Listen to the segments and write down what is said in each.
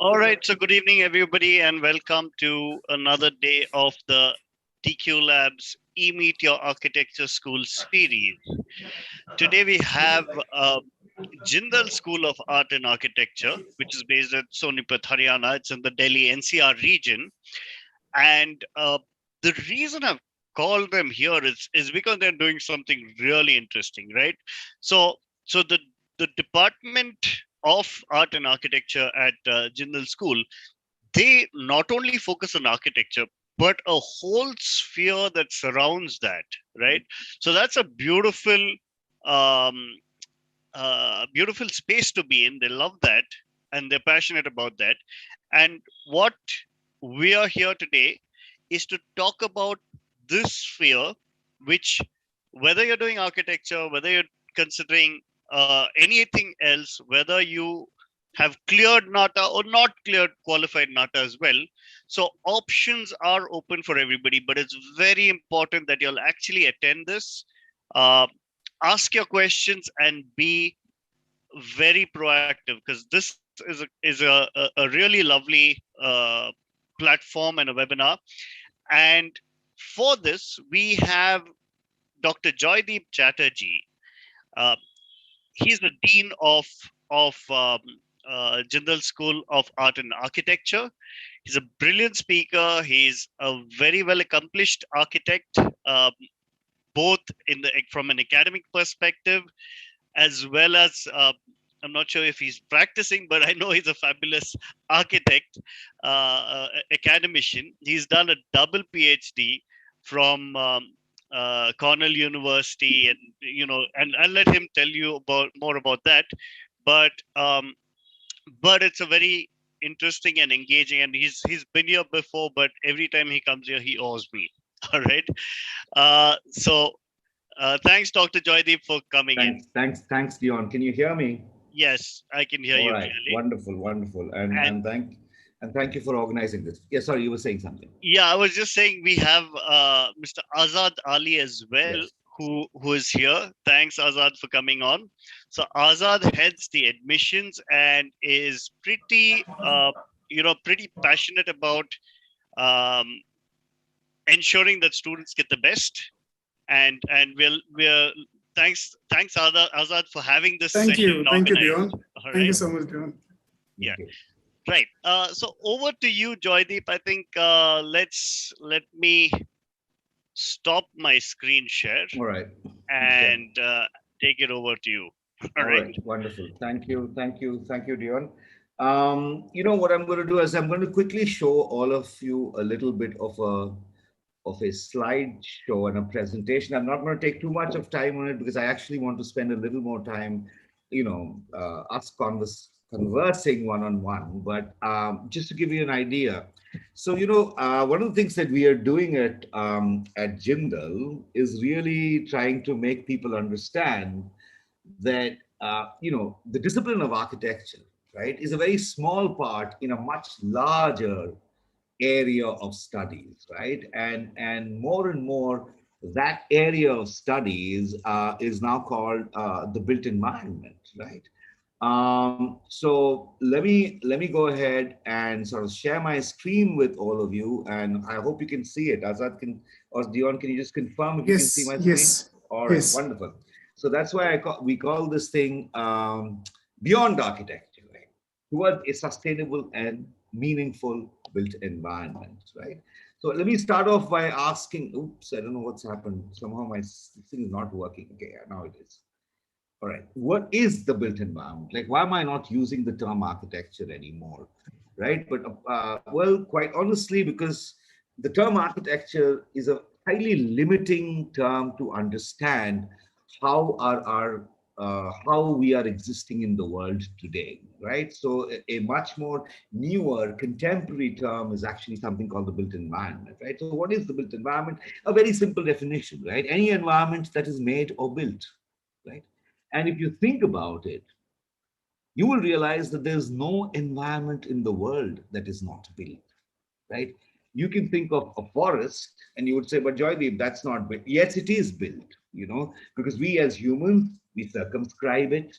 All right, so good evening, everybody, and welcome to another day of the TQ Labs E-Meet Your Architecture School series. Today we have Jindal School of Art and Architecture, which is based at Sonepat, Haryana. It's in the Delhi NCR region. And the reason I've called them here is because they're doing something really interesting, right? So the Department of Art and Architecture at Jindal School, they not only focus on architecture, but a whole sphere that surrounds that, right? So that's a um, beautiful space to be in. They love that and they're passionate about that. And what we are here today is to talk about this sphere, which, whether you're doing architecture, whether you're considering anything else, whether you have cleared NATA or not cleared qualified NATA as well. So options are open for everybody, but it's very important that you'll actually attend this, ask your questions, and be very proactive, because this is a really lovely platform and a webinar. And for this, we have Dr. Joydeep Chatterjee. Uh, he's the dean of Jindal School of Art and Architecture. He's a brilliant speaker. He's a very well accomplished architect, both from an academic perspective, as well as I'm not sure if he's practicing, but I know he's a fabulous architect, academician. He's done a double PhD from Cornell University, and and I'll let him tell you more about that. But but it's a very interesting and engaging, and he's been here before, but every time he comes here, he awes me. All right. Thanks, Dr. Joydeep, for coming in. Thanks, Dion. Can you hear me? Yes, I can hear you clearly. Wonderful. And thank you for organizing this. Yeah, sorry, you were saying something. Yeah, I was just saying we have Mr. Azad Ali as well, yes, who is here. Thanks, Azad, for coming on. So Azad heads the admissions and is pretty pretty passionate about um, ensuring that students get the best. And we're thanks Azad for having this Thank session you, organized. Dion. Thank you so much, Dion. Yeah, right. So over to you, Joydeep. I think let me stop my screen share. All right. And take it over to you. All right. Wonderful. Thank you, Dion. What I'm going to do is I'm going to quickly show all of you a little bit of a slideshow and a presentation. I'm not going to take too much of time on it because I actually want to spend a little more time, us conversing one-on-one. But just to give you an idea, so one of the things that we are doing at Jindal is really trying to make people understand that the discipline of architecture, right, is a very small part in a much larger area of studies, right? And more that area of studies is now called the built environment, right? So let me go ahead and sort of share my screen with all of you, and I hope you can see it. Azad or Dion, can you just confirm if you can see my screen? Yes. All right, yes. Wonderful. So that's why we call this thing beyond architecture, right? Towards a sustainable and meaningful built environment, right? So let me start off by asking, oops, I don't know what's happened. Somehow my thing is not working. Okay, now it is. All right, what is the built environment? Like, why am I not using the term architecture anymore, right? But well, quite honestly, because the term architecture is a highly limiting term to understand how how we are existing in the world today, right? So a much more newer contemporary term is actually something called the built environment, right? So what is the built environment? A very simple definition, right? Any environment that is made or built, right? And if you think about it, you will realize that there's no environment in the world that is not built, right? You can think of a forest and you would say, but Joydeep, that's not built. Yes, it is built, because we as humans, we circumscribe it,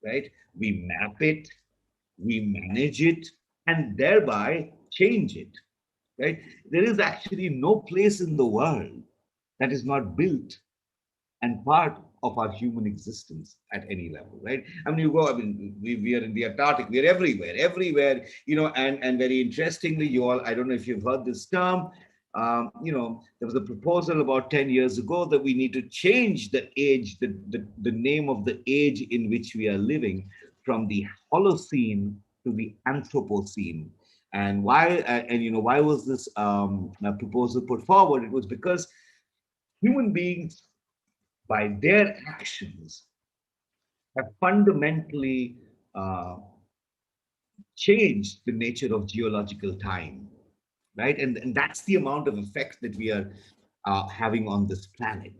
right? We map it, we manage it, and thereby change it, right? There is actually no place in the world that is not built and part of our human existence at any level, right? I mean, you go, I mean, we are in the Antarctic, we are everywhere, and very interestingly, you all, I don't know if you've heard this term, there was a proposal about 10 years ago that we need to change the age, the name of the age in which we are living from the Holocene to the Anthropocene. And why was this proposal put forward? It was because human beings, by their actions, have fundamentally uh, changed the nature of geological time, right? And that's the amount of effect that we are having on this planet,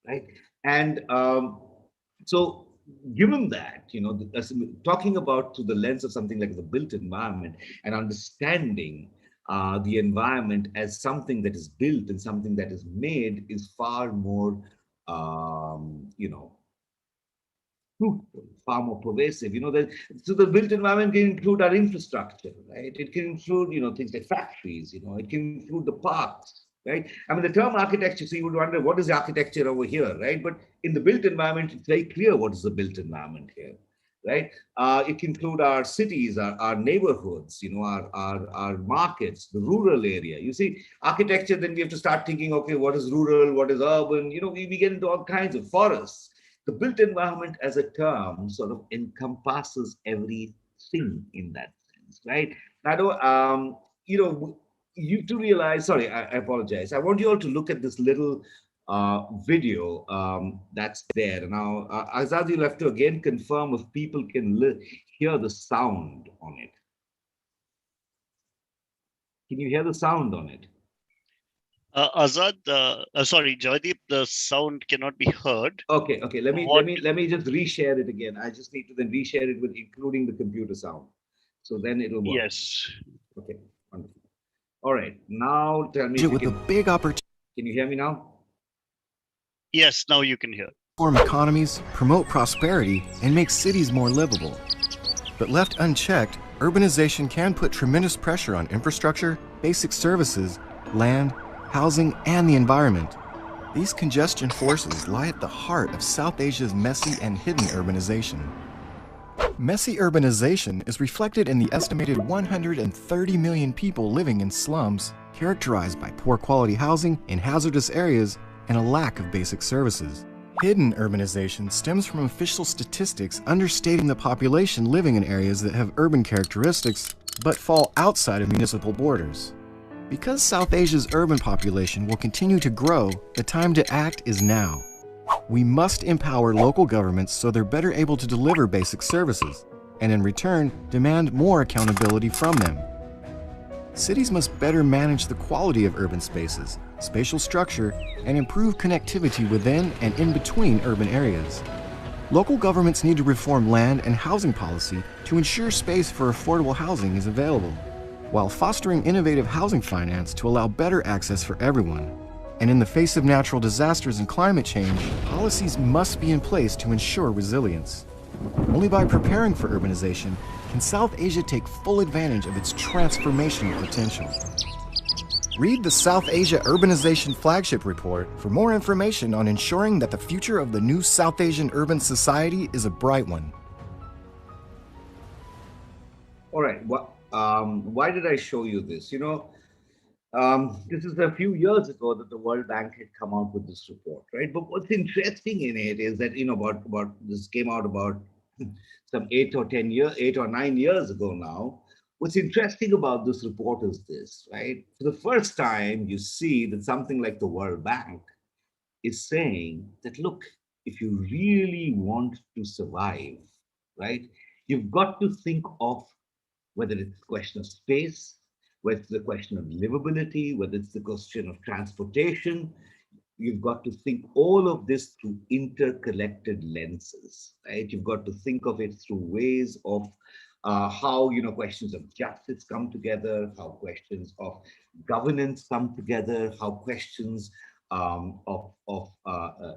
right? And so, given that, talking about through the lens of something like the built environment and understanding the environment as something that is built and something that is made is far more, fruitful, far more pervasive. So the built environment can include our infrastructure, right? It can include, things like factories, it can include the parks, right? I mean, the term architecture, so you would wonder, what is architecture over here, right? But in the built environment, it's very clear what is the built environment here, right? It can include our cities, our neighborhoods, our markets, the rural area. You see, architecture, then we have to start thinking, okay, what is rural, what is urban? We get into all kinds of forests. The built environment as a term sort of encompasses everything in that sense, right? Now, you to realize, sorry, I apologize. I want you all to look at this little video that's there. Now, Azad, you'll have to again confirm if people can hear the sound on it. Can you hear the sound on it? Azad, sorry, Joydeep, the sound cannot be heard. Okay. Let me let What? me let me just reshare it again. I just need to then reshare it with including the computer sound. So then it'll work. Yes. Okay, wonderful. All right. Now tell me if you with a big opportunity can you hear me now? Yes, now you can hear. form economies, promote prosperity, and make cities more livable. But left unchecked, urbanization can put tremendous pressure on infrastructure, basic services, land, housing, and the environment. These congestion forces lie at the heart of South Asia's messy and hidden urbanization. Messy urbanization is reflected in the estimated 130 million people living in slums, characterized by poor quality housing in hazardous areas and a lack of basic services. Hidden urbanization stems from official statistics understating the population living in areas that have urban characteristics but fall outside of municipal borders. Because South Asia's urban population will continue to grow, the time to act is now. We must empower local governments so they're better able to deliver basic services, and in return, demand more accountability from them. Cities must better manage the quality of urban spaces, spatial structure, and improve connectivity within and in between urban areas. Local governments need to reform land and housing policy to ensure space for affordable housing is available, while fostering innovative housing finance to allow better access for everyone. And in the face of natural disasters and climate change, policies must be in place to ensure resilience. Only by preparing for urbanization can South Asia take full advantage of its transformational potential. Read the South Asia Urbanization Flagship Report for more information on ensuring that the future of the new South Asian urban society is a bright one. All right. Why did I show you this? This is a few years ago that the World Bank had come out with this report, right? But what's interesting in it is that about this came out about some 8 or 9 years ago now. What's interesting about this report is this, right? For the first time, you see that something like the World Bank is saying that, look, if you really want to survive, right, you've got to think of whether it's a question of space, whether it's the question of livability, whether it's the question of transportation. You've got to think all of this through interconnected lenses, right? You've got to think of it through ways of how questions of justice come together, how questions of governance come together, how questions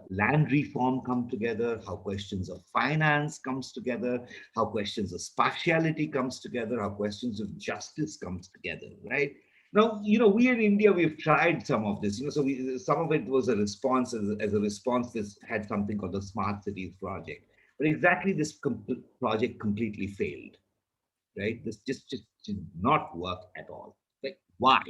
land reform come together, how questions of finance comes together, how questions of spatiality comes together, how questions of justice comes together, right? Now, we in India, we've tried some of this, so some of it was a response, as a response, this had something called the Smart Cities Project. But exactly this project completely failed, right? This just did not work at all. Like, why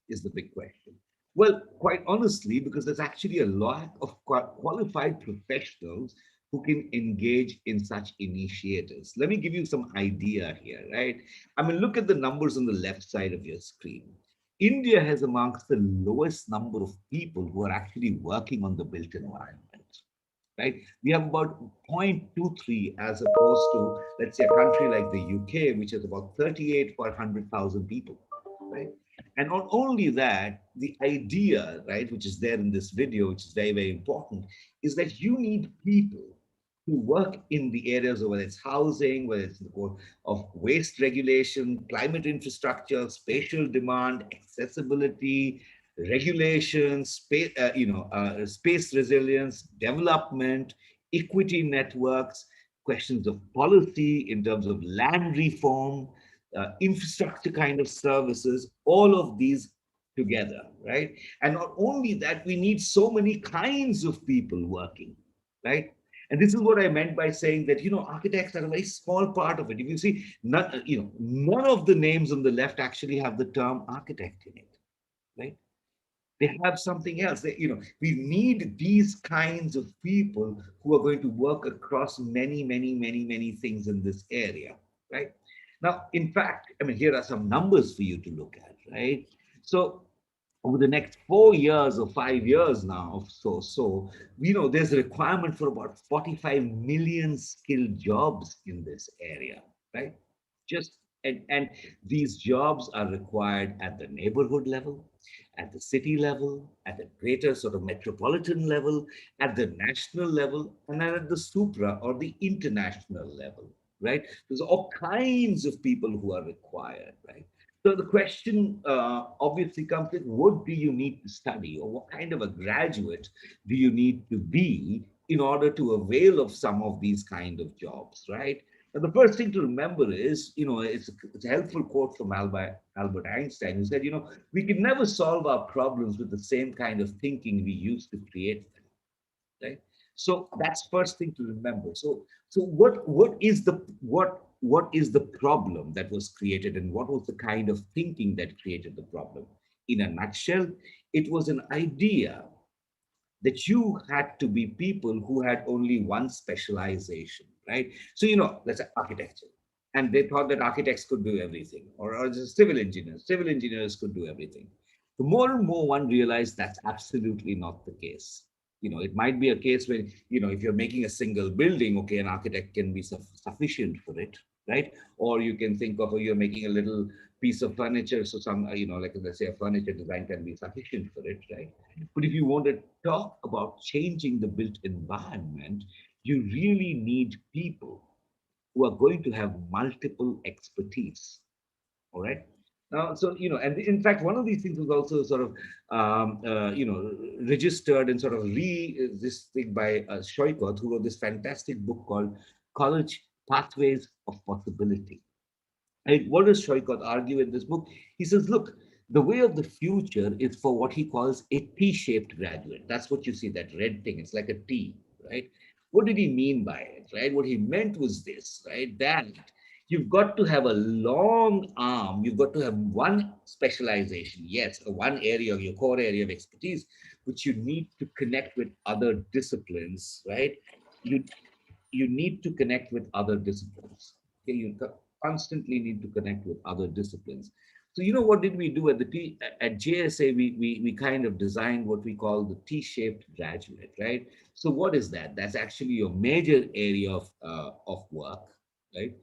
is the big question? Well, quite honestly, because there's actually a lack of qualified professionals who can engage in such initiatives. Let me give you some idea here, right? I mean, look at the numbers on the left side of your screen. India has amongst the lowest number of people who are actually working on the built environment, right? We have about 0.23 as opposed to, let's say, a country like the UK, which is about 38 per 100,000 people, right? And not only that, the idea, right, which is there in this video, which is very, very important, is that you need people who work in the areas of whether it's housing, whether it's the core of waste regulation, climate infrastructure, spatial demand, accessibility, regulations, space resilience, development, equity networks, questions of policy in terms of land reform, infrastructure kind of services, all of these together, right? And not only that, we need so many kinds of people working, right? And this is what I meant by saying that, architects are a very small part of it. If you see, none of the names on the left actually have the term architect in it, right? They have something else. We need these kinds of people who are going to work across many, many, many, many things in this area, right? Now, in fact, I mean, here are some numbers for you to look at, right? So over the next 4 years or 5 years now, there's a requirement for about 45 million skilled jobs in this area, right? Just and these jobs are required at the neighborhood level, at the city level, at the greater sort of metropolitan level, at the national level, and then at the supra or the international level, right? There's all kinds of people who are required, right? So the question obviously comes in, what do you need to study, or what kind of a graduate do you need to be in order to avail of some of these kind of jobs, right? And the first thing to remember is, it's a helpful quote from Albert Einstein, who said, we can never solve our problems with the same kind of thinking we used to create them, right? So that's first thing to remember. So what is the problem that was created, and what was the kind of thinking that created the problem? In a nutshell, it was an idea that you had to be people who had only one specialization, right? So, let's say architecture. And they thought that architects could do everything, or just civil engineers. Civil engineers could do everything. The more and more one realized that's absolutely not the case. It might be a case where, if you're making a single building, okay, an architect can be sufficient for it, right? Or you can think of, you're making a little piece of furniture, so some, like let's say a furniture design can be sufficient for it, right? But if you want to talk about changing the built environment, you really need people who are going to have multiple expertise. All right. So, and in fact, one of these things was also sort of, registered and sort of this thing by Shoykot, who wrote this fantastic book called College Pathways of Possibility. And what does Shoykot argue in this book? He says, look, the way of the future is for what he calls a T-shaped graduate. That's what you see, that red thing. It's like a T, right? What did he mean by it, right? What he meant was this, right? That you've got to have a long arm. You've got to have one specialization, yes, one area, your core area of expertise, which you need to connect with other disciplines, right? You you need to connect with other disciplines. Okay, you constantly need to connect with other disciplines. So, what did we do at JSA? We kind of designed what we call the T-shaped graduate, right? So what is that? That's actually your major area of work, right?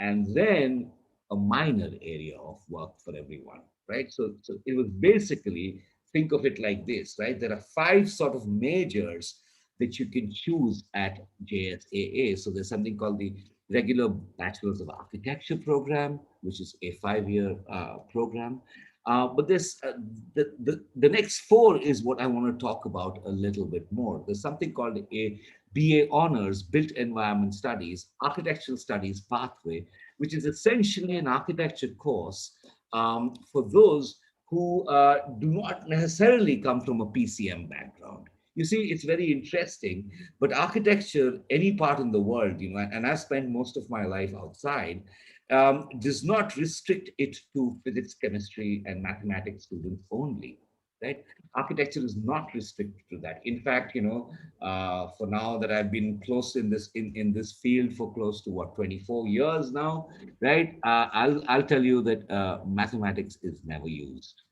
And then a minor area of work for everyone, right? So it was basically, think of it like this, right? There are 5 sort of majors that you can choose at JSAA. So there's something called the regular Bachelor's of Architecture program, which is a 5-year program. But this, the next four is what I want to talk about a little bit more. There's something called a BA Honors Built Environment Studies, Architectural Studies pathway, which is essentially an architecture course for those who do not necessarily come from a PCM background. You see, it's very interesting, but architecture, any part in the world, and I've spent most of my life outside, does not restrict it to physics, chemistry, and mathematics students only, right? Architecture is not restricted to that. In fact, for now that I've been close in this field for close to what 24 years now, right? I'll tell you that mathematics is never used.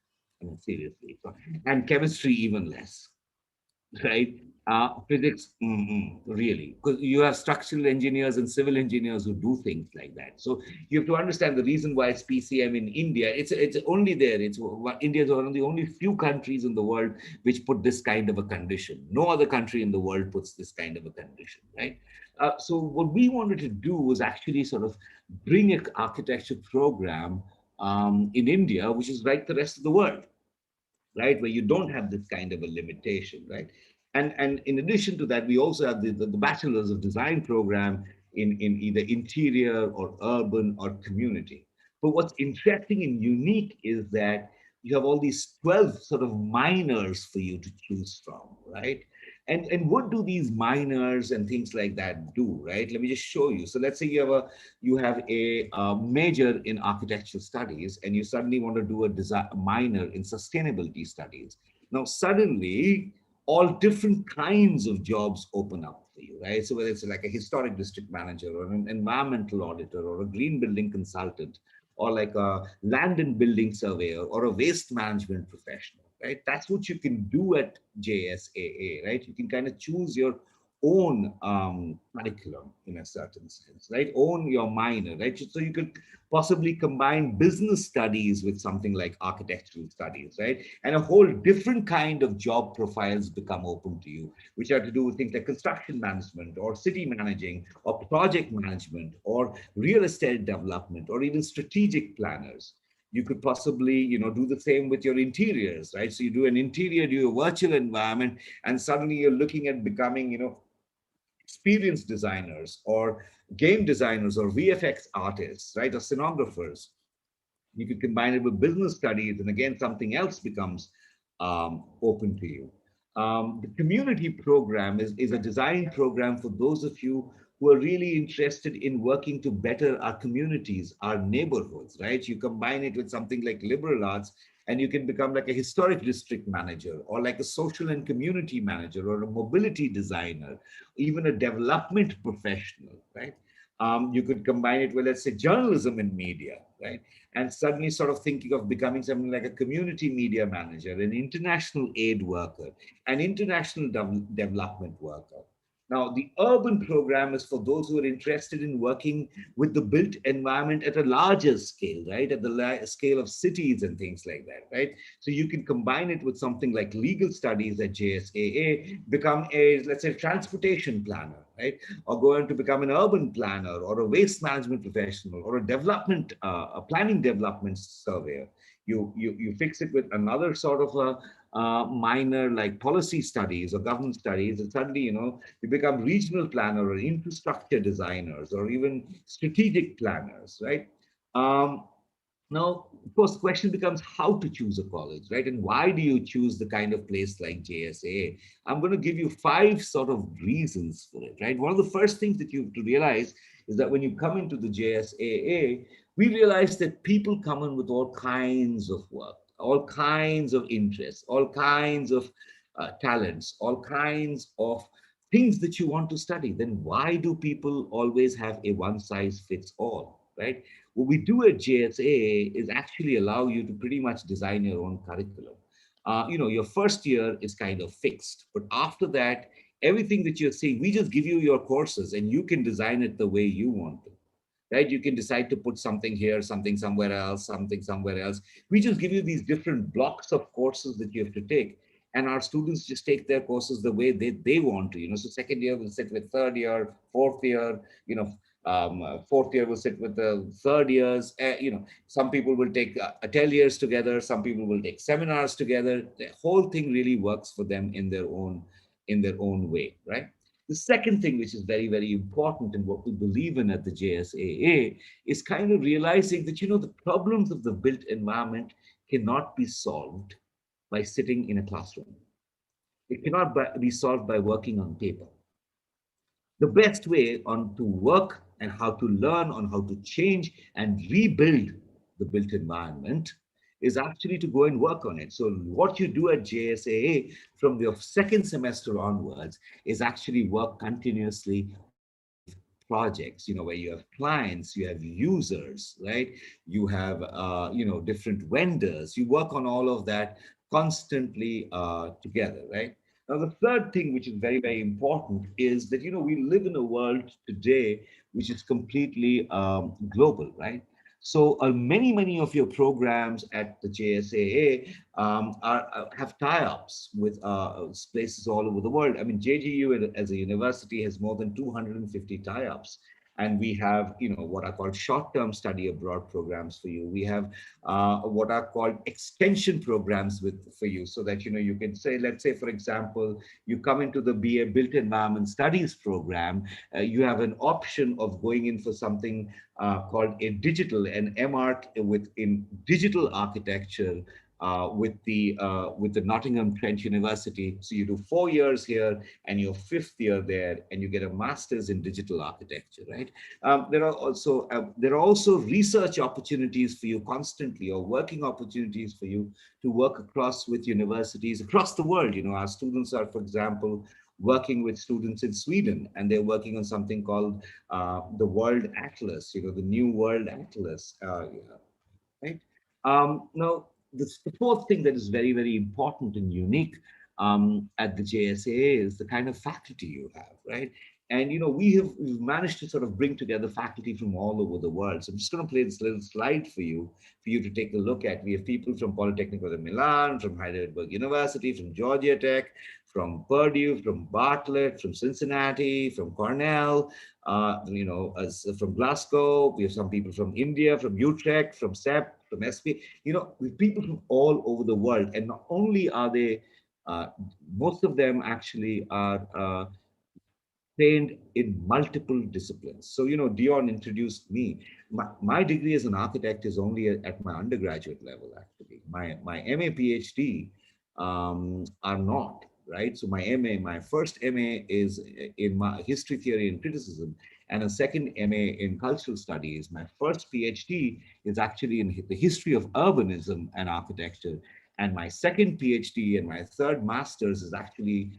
I mean, seriously, and chemistry even less, right? Physics, really, because you have structural engineers and civil engineers who do things like that. So you have to understand the reason why it's PCM in India. It's only there. India is one of the only few countries in the world which put this kind of a condition. No other country in the world puts this kind of a condition, right? So what we wanted to do was actually sort of bring an architecture program in India, which is like the rest of the world, right? Where you don't have this kind of a limitation, right? And in addition to that, we also have the Bachelor's of Design program in either interior or urban or community. But what's interesting and unique is that you have all these 12 sort of minors for you to choose from, right? And what do these minors and things like that do, right? Let me just show you. So let's say you have a major in architectural studies, and you suddenly want to do a minor in sustainability studies. Now suddenly all different kinds of jobs open up for you, right? So whether it's like a historic district manager or an environmental auditor or a green building consultant or like a land and building surveyor or a waste management professional, right? That's what you can do at JSAA, right? You can kind of choose your own curriculum in a certain sense, right? Own your minor, right? So you could possibly combine business studies with something like architectural studies, right? And a whole different kind of job profiles become open to you, which are to do with things like construction management or city managing or project management or real estate development or even strategic planners. You could possibly, do the same with your interiors, right? So you do an interior, do a virtual environment, and suddenly you're looking at becoming, experienced designers or game designers or VFX artists, right? Or scenographers. You could combine it with business studies, and again, something else becomes open to you. The community program is a design program for those of you who are really interested in working to better our communities, our neighborhoods, right? You combine it with something like liberal arts, and you can become like a historic district manager or like a social and community manager or a mobility designer, even a development professional, right? You could combine it with, let's say, journalism and media, right? And suddenly sort of thinking of becoming something like a community media manager, an international aid worker, an international development worker. Now, the urban program is for those who are interested in working with the built environment at a larger scale, right? At the scale of cities and things like that, right? So you can combine it with something like legal studies at JSAA, become a, let's say, transportation planner, right? Or go on to become an urban planner or a waste management professional or a development, a planning development surveyor. You fix it with another sort of a minor like policy studies or government studies, and suddenly you become regional planner or infrastructure designers or even strategic planners, right? Um, Now, of course, the question becomes how to choose a college, right? And why do you choose the kind of place like JSA? I'm going to give you 5 sort of reasons for it, right? One of the first things that you have to realize is that when you come into the JSAA, we realize that people come in with all kinds of work, all kinds of interests, all kinds of talents, all kinds of things that you want to study. Then why do people always have a one size fits all, right? What we do at JSA is actually allow you to pretty much design your own curriculum. Your first year is kind of fixed, but after that, everything that you're seeing, we just give you your courses and you can design it the way you want to, right? You can decide to put something here, something somewhere else, something somewhere else. We just give you these different blocks of courses that you have to take. And our students just take their courses the way they want to, So second year will sit with third year, fourth year, Fourth year will sit with the third years. Some people will take ateliers together. Some people will take seminars together. The whole thing really works for them in their own way, right? The second thing, which is very, very important and what we believe in at the JSAA, is kind of realizing that, the problems of the built environment cannot be solved by sitting in a classroom. It cannot be solved by working on paper. The best way on to work and how to learn on how to change and rebuild the built environment is actually to go and work on it. So what you do at JSAA from your second semester onwards is actually work continuously projects, where you have clients, you have users, right? You have, different vendors. You work on all of that constantly together, right? Now, the third thing, which is very, very important, is that, we live in a world today which is completely global, right? So many of your programs at the JSAA have tie-ups with places all over the world. I mean, JGU as a university has more than 250 tie-ups. And we have, what are called short-term study abroad programs for you. We have what are called extension programs for you, so that, you can say, let's say, for example, you come into the BA Built Environment Studies program, you have an option of going in for something called an MArch in digital architecture with the Nottingham Trent University. So you do 4 years here and your fifth year there, and you get a master's in digital architecture, right? There are also research opportunities for you constantly, or working opportunities for you to work across with universities across the world. Our students are, for example, working with students in Sweden, and they're working on something called the World Atlas, the new World Atlas, right? Now, the fourth thing that is very, very important and unique at the JSAA is the kind of faculty you have, right? And we've managed to sort of bring together faculty from all over the world. So I'm just going to play this little slide for you to take a look at. We have people from Politecnico de Milan, from Heidelberg University, from Georgia Tech, from Purdue, from Bartlett, from Cincinnati, from Cornell, from Glasgow. We have some people from India, from Utrecht, from SEP, from SP. We have people from all over the world. And not only are they, most of them actually are trained in multiple disciplines. So, Dion introduced me. My degree as an architect is only at my undergraduate level, actually. My MA, PhD are not, right? So my first MA is in my history, theory, and criticism, and a second MA in cultural studies. My first PhD is actually in the history of urbanism and architecture. And my second PhD and my third master's is actually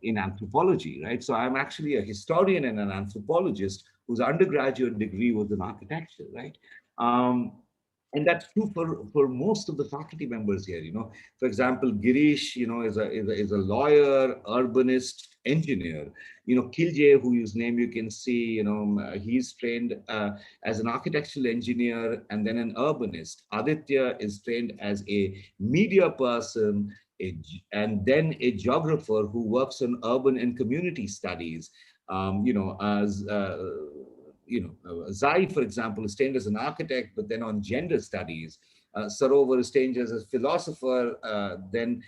in anthropology, right? So I'm actually a historian and an anthropologist whose undergraduate degree was in architecture, right? And that's true for most of the faculty members here. For example, Girish, is a lawyer, urbanist, engineer. Kilje, whose name you can see, he's trained as an architectural engineer and then an urbanist. Aditya is trained as a media person, and then a geographer who works on urban and community studies. As Zai, for example, is trained as an architect, but then on gender studies. Sarovar is trained as a philosopher, then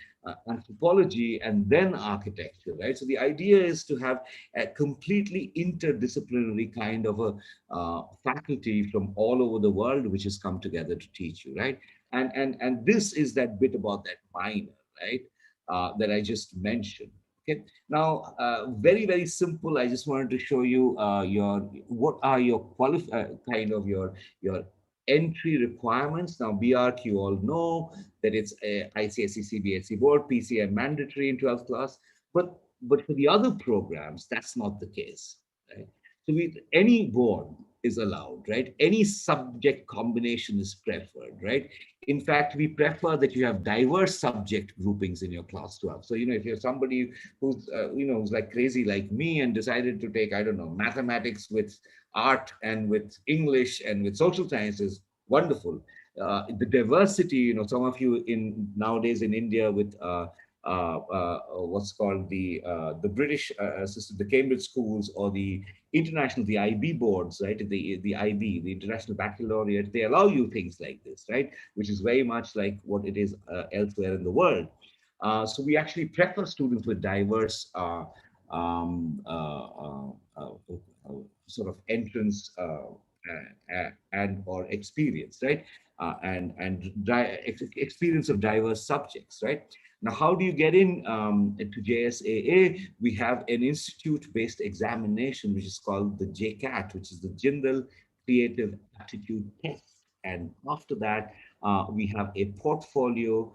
anthropology, and then architecture, right? So the idea is to have a completely interdisciplinary kind of a faculty from all over the world, which has come together to teach you, right? And this is that bit about that minor, right? That I just mentioned. Okay. Now, very, very simple. I just wanted to show you what are your kind of your entry requirements. Now, BArch, you all know that it's a ICSE CBSE board, PCM mandatory in 12th class, but for the other programs, that's not the case, right? So any board is allowed, right? Any subject combination is preferred, right? In fact, we prefer that you have diverse subject groupings in your class 12. So, if you're somebody who's, who's like crazy like me and decided to take, I don't know, mathematics with art and with English and with social sciences, wonderful. The diversity, some of you nowadays in India with what's called the British system, the Cambridge schools, or the international, the IB boards, right? The IB, the International Baccalaureate, they allow you things like this, right? Which is very much like what it is elsewhere in the world. So we actually prefer students with diverse um, uh, uh, uh, sort of entrance and or experience, right? Experience of diverse subjects, right? Now, how do you get in to JSAA? We have an institute-based examination, which is called the JCAT, which is the Jindal Creative Aptitude Test. And after that, we have a portfolio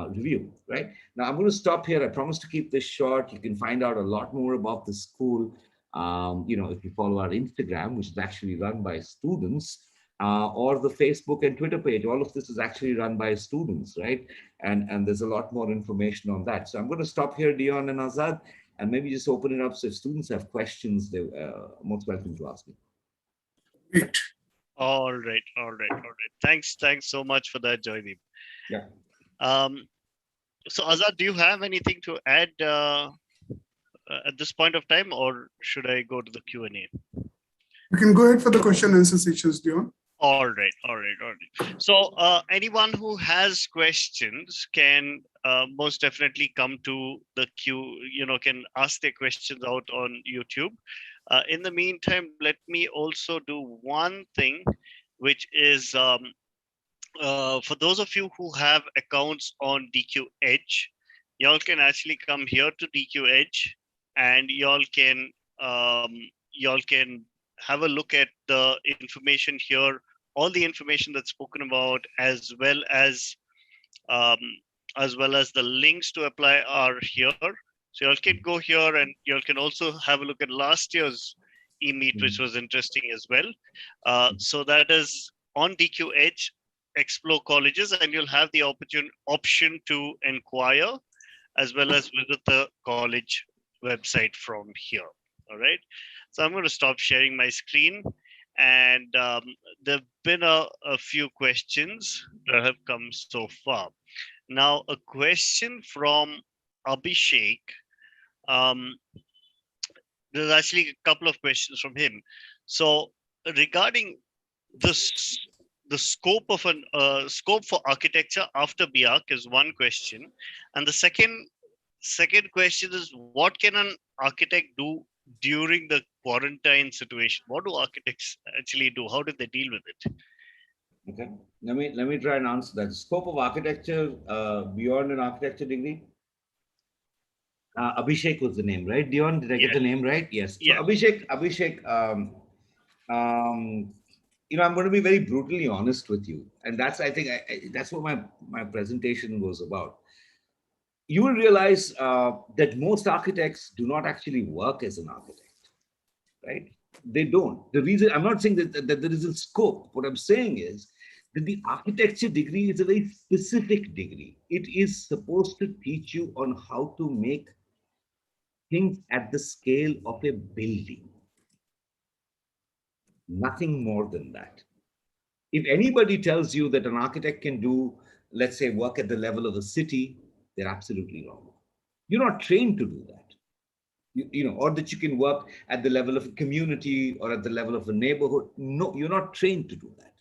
review, right? Now, I'm going to stop here. I promise to keep this short. You can find out a lot more about the school, if you follow our Instagram, which is actually run by students, or the Facebook and Twitter page. All of this is actually run by students, right? And there's a lot more information on that. So I'm going to stop here, Dion and Azad, and maybe just open it up. So if students have questions, they're most welcome to ask me. Great. All right, all right, all right. Thanks so much for that, Joydeep. Yeah. So Azad, do you have anything to add at this point of time, or should I go to the Q&A? You can go ahead for the question and answer sessions, Dion. All right, all right, all right. So anyone who has questions can most definitely come to the queue, can ask their questions out on YouTube. In the meantime, let me also do one thing, which is for those of you who have accounts on DQ Edge, y'all can actually come here to DQ Edge, and y'all can have a look at the information here, all the information that's spoken about, as well as the links to apply are here. So y'all can go here, and y'all can also have a look at last year's e-meet, which was interesting as well. So that is on DQ Edge, explore colleges, and you'll have the option to inquire as well as visit the college website from here. All right. So I'm going to stop sharing my screen, and there've been a few questions that have come so far. Now, a question from Abhishek. There's actually a couple of questions from him. So regarding this, the scope of scope for architecture after BIAC is one question, and the second question is, what can an architect do during the quarantine situation? What do architects actually do? How do they deal with it? Okay, let me try and answer that. Scope of architecture beyond an architecture degree. Abhishek was the name, right? Dion, did I get the name right? Yes. So Yeah. Abhishek, I'm going to be very brutally honest with you, and that's, I think, that's what my presentation was about. You will realize that most architects do not actually work as an architect, right? They don't. The reason, I'm not saying that there is a scope. What I'm saying is that the architecture degree is a very specific degree. It is supposed to teach you on how to make things at the scale of a building. Nothing more than that. If anybody tells you that an architect can do, let's say, work at the level of a city, they're absolutely wrong. You're not trained to do that. Or that you can work at the level of a community or at the level of a neighborhood. No, you're not trained to do that.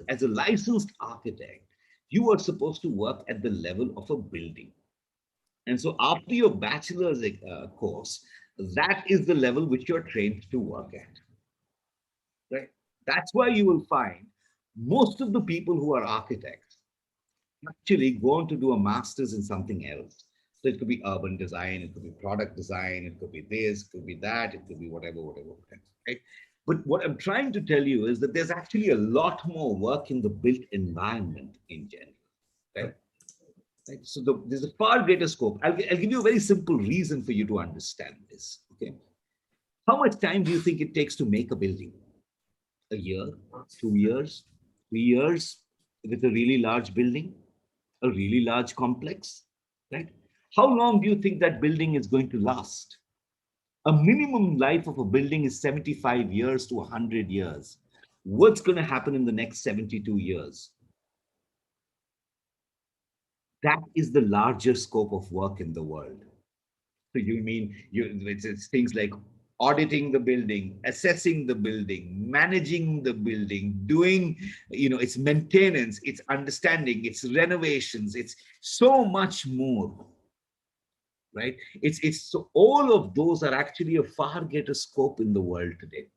As a licensed architect, you are supposed to work at the level of a building. And so after your bachelor's course, that is the level which you're trained to work at. Right? That's why you will find most of the people who are architects actually go on to do a master's in something else. So it could be urban design, it could be product design, it could be this, it could be that, it could be whatever, right? But what I'm trying to tell you is that there's actually a lot more work in the built environment in general, right? Right? So there's a far greater scope. I'll give you a very simple reason for you to understand this, okay? How much time do you think it takes to make a building? A year, 2 years, 3 years with a really large building, a really large complex, right? How long do you think that building is going to last? A minimum life of a building is 75 years to 100 years. What's going to happen in the next 72 years? That is the larger scope of work in the world. So you mean it's things like auditing the building, assessing the building, managing the building, doing, its maintenance, its understanding, its renovations, it's so much more, right? It's so all of those are actually a far greater scope in the world today.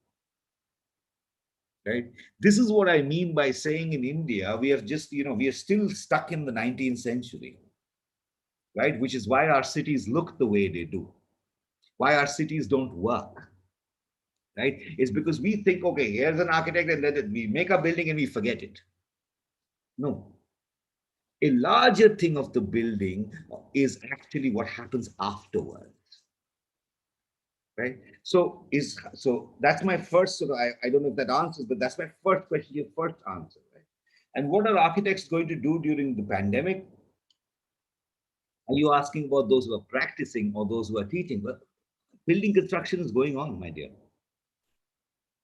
Right. This is what I mean by saying in India, we have just, we are still stuck in the 19th century, right? Which is why our cities look the way they do, why our cities don't work, right? It's because we think, okay, here's an architect and let it, we make a building and we forget it. No. A larger thing of the building is actually what happens afterwards, right? So that's my first sort of, I don't know if that answers, but that's my first question, your first answer, right? And what are architects going to do during the pandemic? Are you asking about those who are practicing or those who are teaching? Well, building construction is going on, my dear.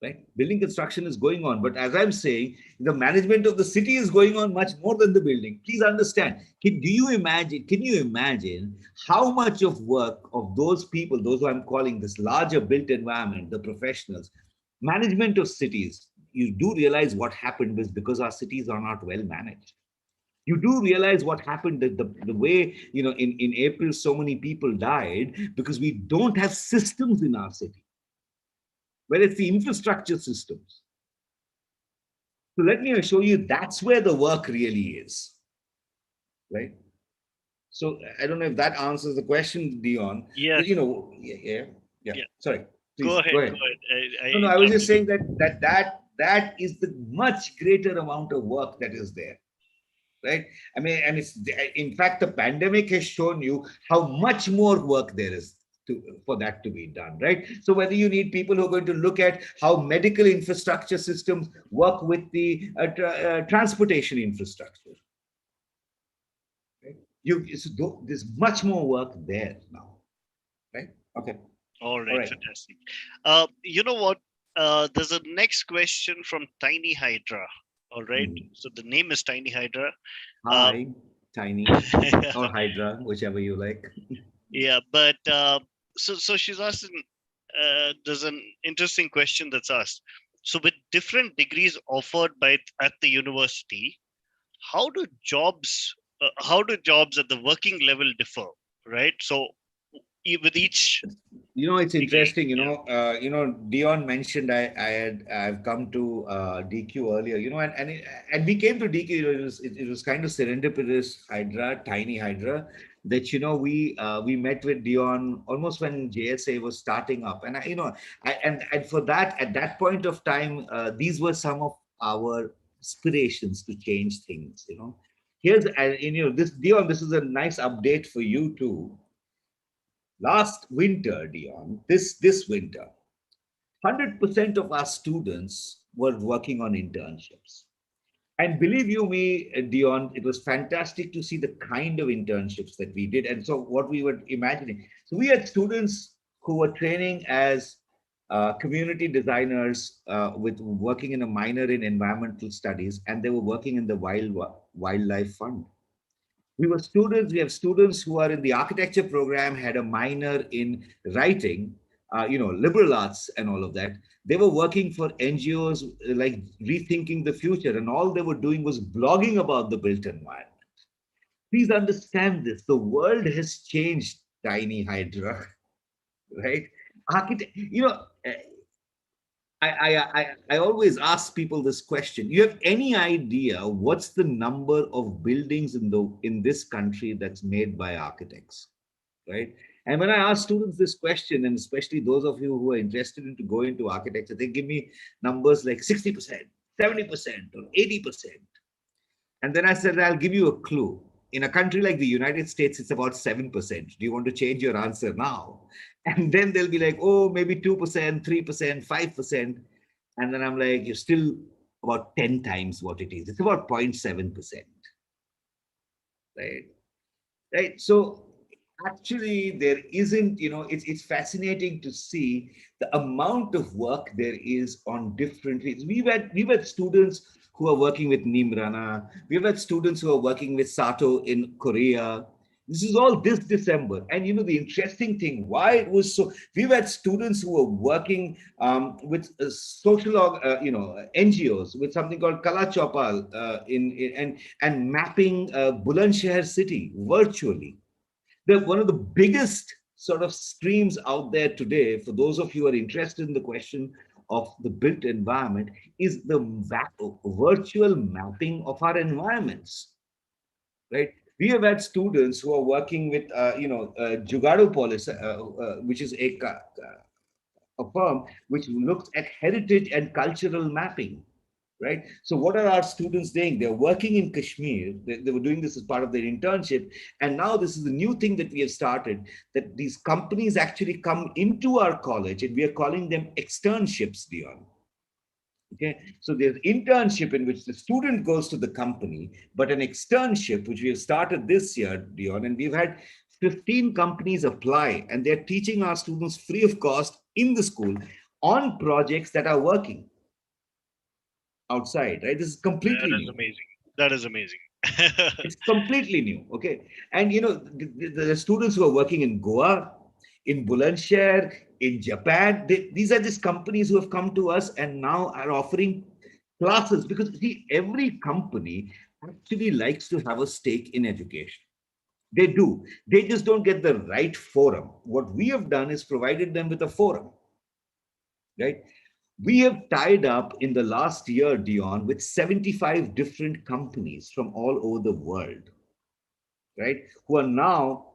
Right? Building construction is going on. But as I'm saying, the management of the city is going on much more than the building. Please understand. Can you imagine how much of work of those people, those who I'm calling this larger built environment, the professionals, management of cities, you do realize what happened is because our cities are not well managed. You do realize what happened, that the way, in April, so many people died because we don't have systems in our city, whether it's the infrastructure systems. So let me assure you, that's where the work really is, right? So I don't know if that answers the question, Dion. Yes. Yeah. Yeah. Sorry, please Go ahead. go ahead. Go ahead. No, I was just saying that is the much greater amount of work that is there. Right? I mean, and it's, in fact, the pandemic has shown you how much more work there is for that to be done, right? So whether you need people who are going to look at how medical infrastructure systems work with the transportation infrastructure, right? There's much more work there now, right? Okay. All All right. right. Fantastic. You know what? There's a next question from Tiny Hydra. All right. So the name is Tiny Hydra. Hi, Tiny or Hydra, whichever you like. Yeah, but so she's asking. There's an interesting question that's asked. So with different degrees offered by at the university, how do jobs at the working level differ? Right. So with each It's degree, interesting. Dion mentioned I've come to DQ earlier. And we came to DQ. It was kind of serendipitous, Hydra, Tiny Hydra, that we met with Dion almost when JSAA was starting up, and and for that, at that point of time, these were some of our aspirations to change things. Here's this, Dion. This is a nice update for you too. Last winter, Dion, this winter, 100% of our students were working on internships. And believe you me, Dion, it was fantastic to see the kind of internships that we did. And so what we were imagining. So we had students who were training as community designers with working in a minor in environmental studies, and they were working in the wildlife fund. We have students who are in the architecture program, had a minor in writing, liberal arts and all of that. They were working for NGOs like Rethinking the Future, and all they were doing was blogging about the built environment. Please understand this. The world has changed, Tiny Hydra, right? Architect, I always ask people this question. You have any idea what's the number of buildings in this country that's made by architects, right? And when I ask students this question, and especially those of you who are interested in to go into architecture, they give me numbers like 60%, 70%, or 80%. And then I said, I'll give you a clue. In a country like the United States, it's about 7%. Do you want to change your answer now? And then they'll be like, oh, maybe 2%, 3%, 5%. And then I'm like, you're still about 10 times what it is. It's about 0.7%. Right? Right. So actually there isn't, it's fascinating to see the amount of work there is on different things. We've had students who are working with Nimrana. We've had students who are working with Sato in Korea. This is all this December. And you know, the interesting thing, why it was so, we've had students who are working with social, NGOs, with something called Kala Chopal and mapping Bulandshahr city virtually. One of the biggest sort of streams out there today, for those of you who are interested in the question of the built environment, is the virtual mapping of our environments, right? We have had students who are working with, Jugaadu Police, which is a firm which looks at heritage and cultural mapping, right? So what are our students doing? They're working in Kashmir. They were doing this as part of their internship. And now this is the new thing that we have started, that these companies actually come into our college, and we are calling them externships, Dion. Okay, so there's internship in which the student goes to the company, but an externship, which we have started this year, Dion, and we've had 15 companies apply, and they're teaching our students free of cost in the school on projects that are working outside, right? This is completely That is new. amazing. That is amazing. It's completely new. Okay. And you know, the students who are working in Goa, in Bulandshahr, in Japan, these are just companies who have come to us and now are offering classes, because see, every company actually likes to have a stake in education. They do. They just don't get the right forum. What we have done is provided them with a forum, right? We have tied up in the last year, Dion, with 75 different companies from all over the world, right? Who are now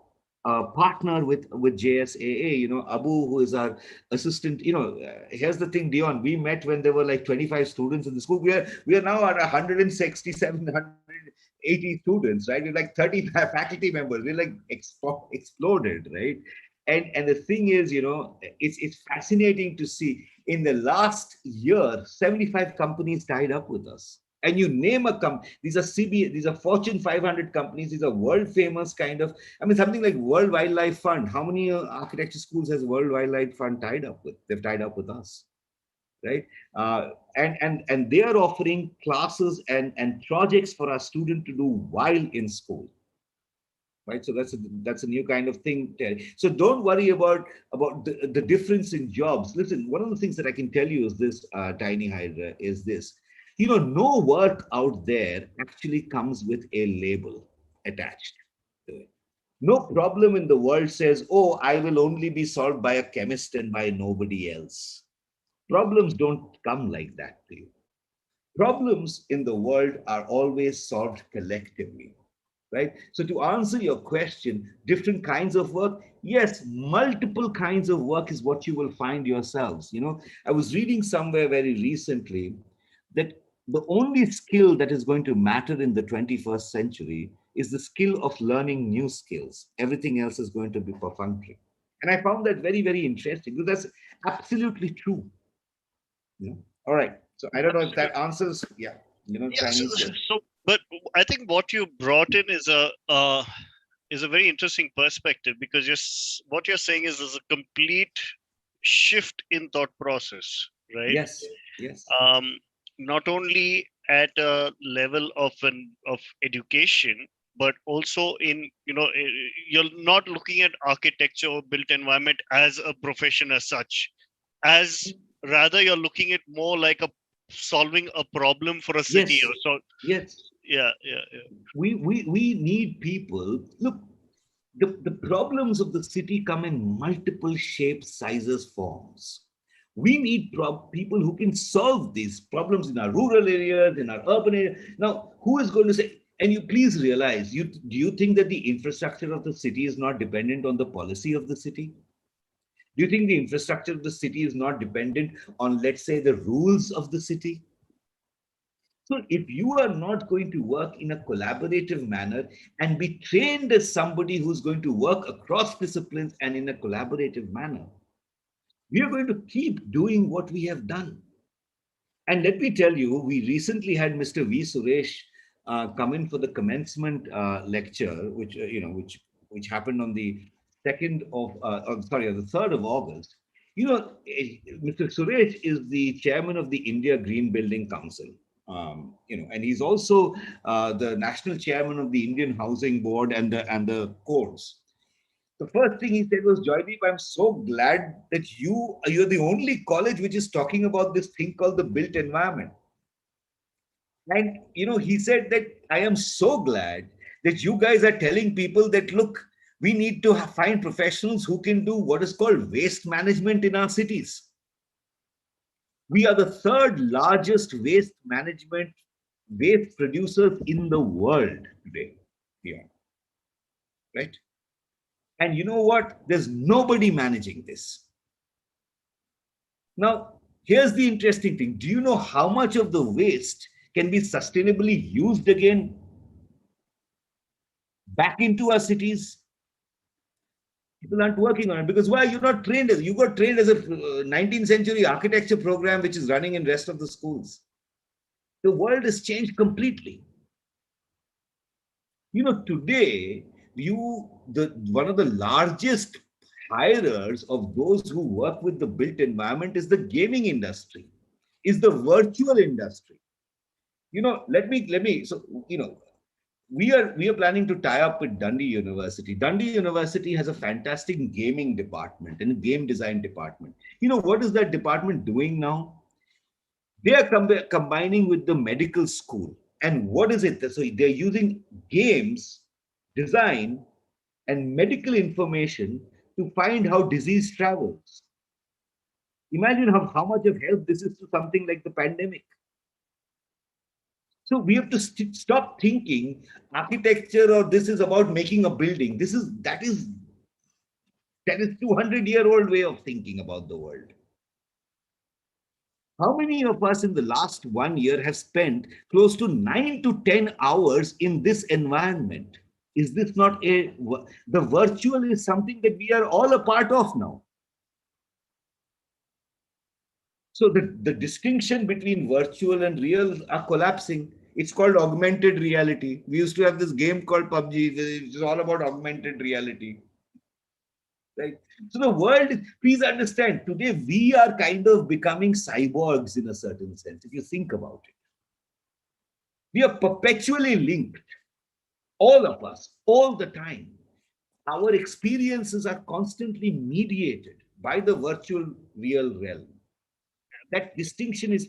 partner with JSAA. You know, Abu, who is our assistant. You know, here's the thing, Dion. We met when there were like 25 students in the school. We are now at 167, 180 students, right? We're like 30 faculty members. We're like exploded, right? And the thing is, you know, it's fascinating to see in the last year, 75 companies tied up with us. And you name a company, these are Fortune 500 companies, these are world famous kind of, I mean, something like World Wildlife Fund. How many architecture schools has World Wildlife Fund tied up with? They've tied up with us, right? And they are offering classes and projects for our student to do while in school, right? So that's a new kind of thing, Terry. So don't worry about the difference in jobs. Listen, one of the things that I can tell you is this, Tiny Hydra, is this. You know, no work out there actually comes with a label attached to it. No problem in the world says, oh, I will only be solved by a chemist and by nobody else. Problems don't come like that to you. Problems in the world are always solved collectively, right? So to answer your question, different kinds of work, yes, multiple kinds of work is what you will find yourselves. You know, I was reading somewhere very recently that the only skill that is going to matter in the 21st century is the skill of learning new skills. Everything else is going to be perfunctory. And I found that very, very interesting, because that's absolutely true. You know? All right. So I don't know if that answers, yeah, you know, Yes. Chinese. So, but I think what you brought in is a very interesting perspective, because what you're saying is there's a complete shift in thought process, right? Yes, yes. Not only at a level of education, but also in, you're not looking at architecture or built environment as a profession as such, as rather you're looking at more like a solving a problem for a city, Yes, or so. yes. Yeah. We need people. Look, the problems of the city come in multiple shapes, sizes, forms. We need people who can solve these problems in our rural areas, in our urban areas. Now, who is going to say, and you please realize, do you think that the infrastructure of the city is not dependent on the policy of the city? Do you think the infrastructure of the city is not dependent on, let's say, the rules of the city? So if you are not going to work in a collaborative manner and be trained as somebody who's going to work across disciplines and in a collaborative manner, we are going to keep doing what we have done. And let me tell you, we recently had Mr. V. Suresh come in for the commencement lecture, which happened on the the 3rd of August. You know, Mr. Suresh is the chairman of the India Green Building Council. And he's also the national chairman of the Indian Housing Board and the courts. The first thing he said was, Joydeep, I'm so glad that you're the only college which is talking about this thing called the built environment. And he said that I am so glad that you guys are telling people that, look, we need to find professionals who can do what is called waste management in our cities. We are the third largest waste producers in the world today. Yeah. Right? And you know what? There's nobody managing this. Now, here's the interesting thing. Do you know how much of the waste can be sustainably used again back into our cities? People aren't working on it because why? You're not trained as you got trained as a 19th century architecture program which is running in rest of the schools. The world has changed completely. Today one of the largest hirers of those who work with the built environment is the gaming industry, is the virtual industry. We are planning to tie up with Dundee University. Dundee University has a fantastic gaming department and a game design department. What is that department doing now? They are combining with the medical school. And what is it? So they're using games, design, and medical information to find how disease travels. Imagine how much of help this is to something like the pandemic. So we have to stop thinking architecture or this is about making a building. That is 200-year-old way of thinking about the world. How many of us in the last 1 year have spent close to 9 to 10 hours in this environment? Is this not the virtual is something that we are all a part of now. So the distinction between virtual and real are collapsing. It's called augmented reality. We used to have this game called PUBG. It's all about augmented reality. Right? So the world, please understand, today we are kind of becoming cyborgs in a certain sense, if you think about it. We are perpetually linked, all of us, all the time. Our experiences are constantly mediated by the virtual real realm. That distinction is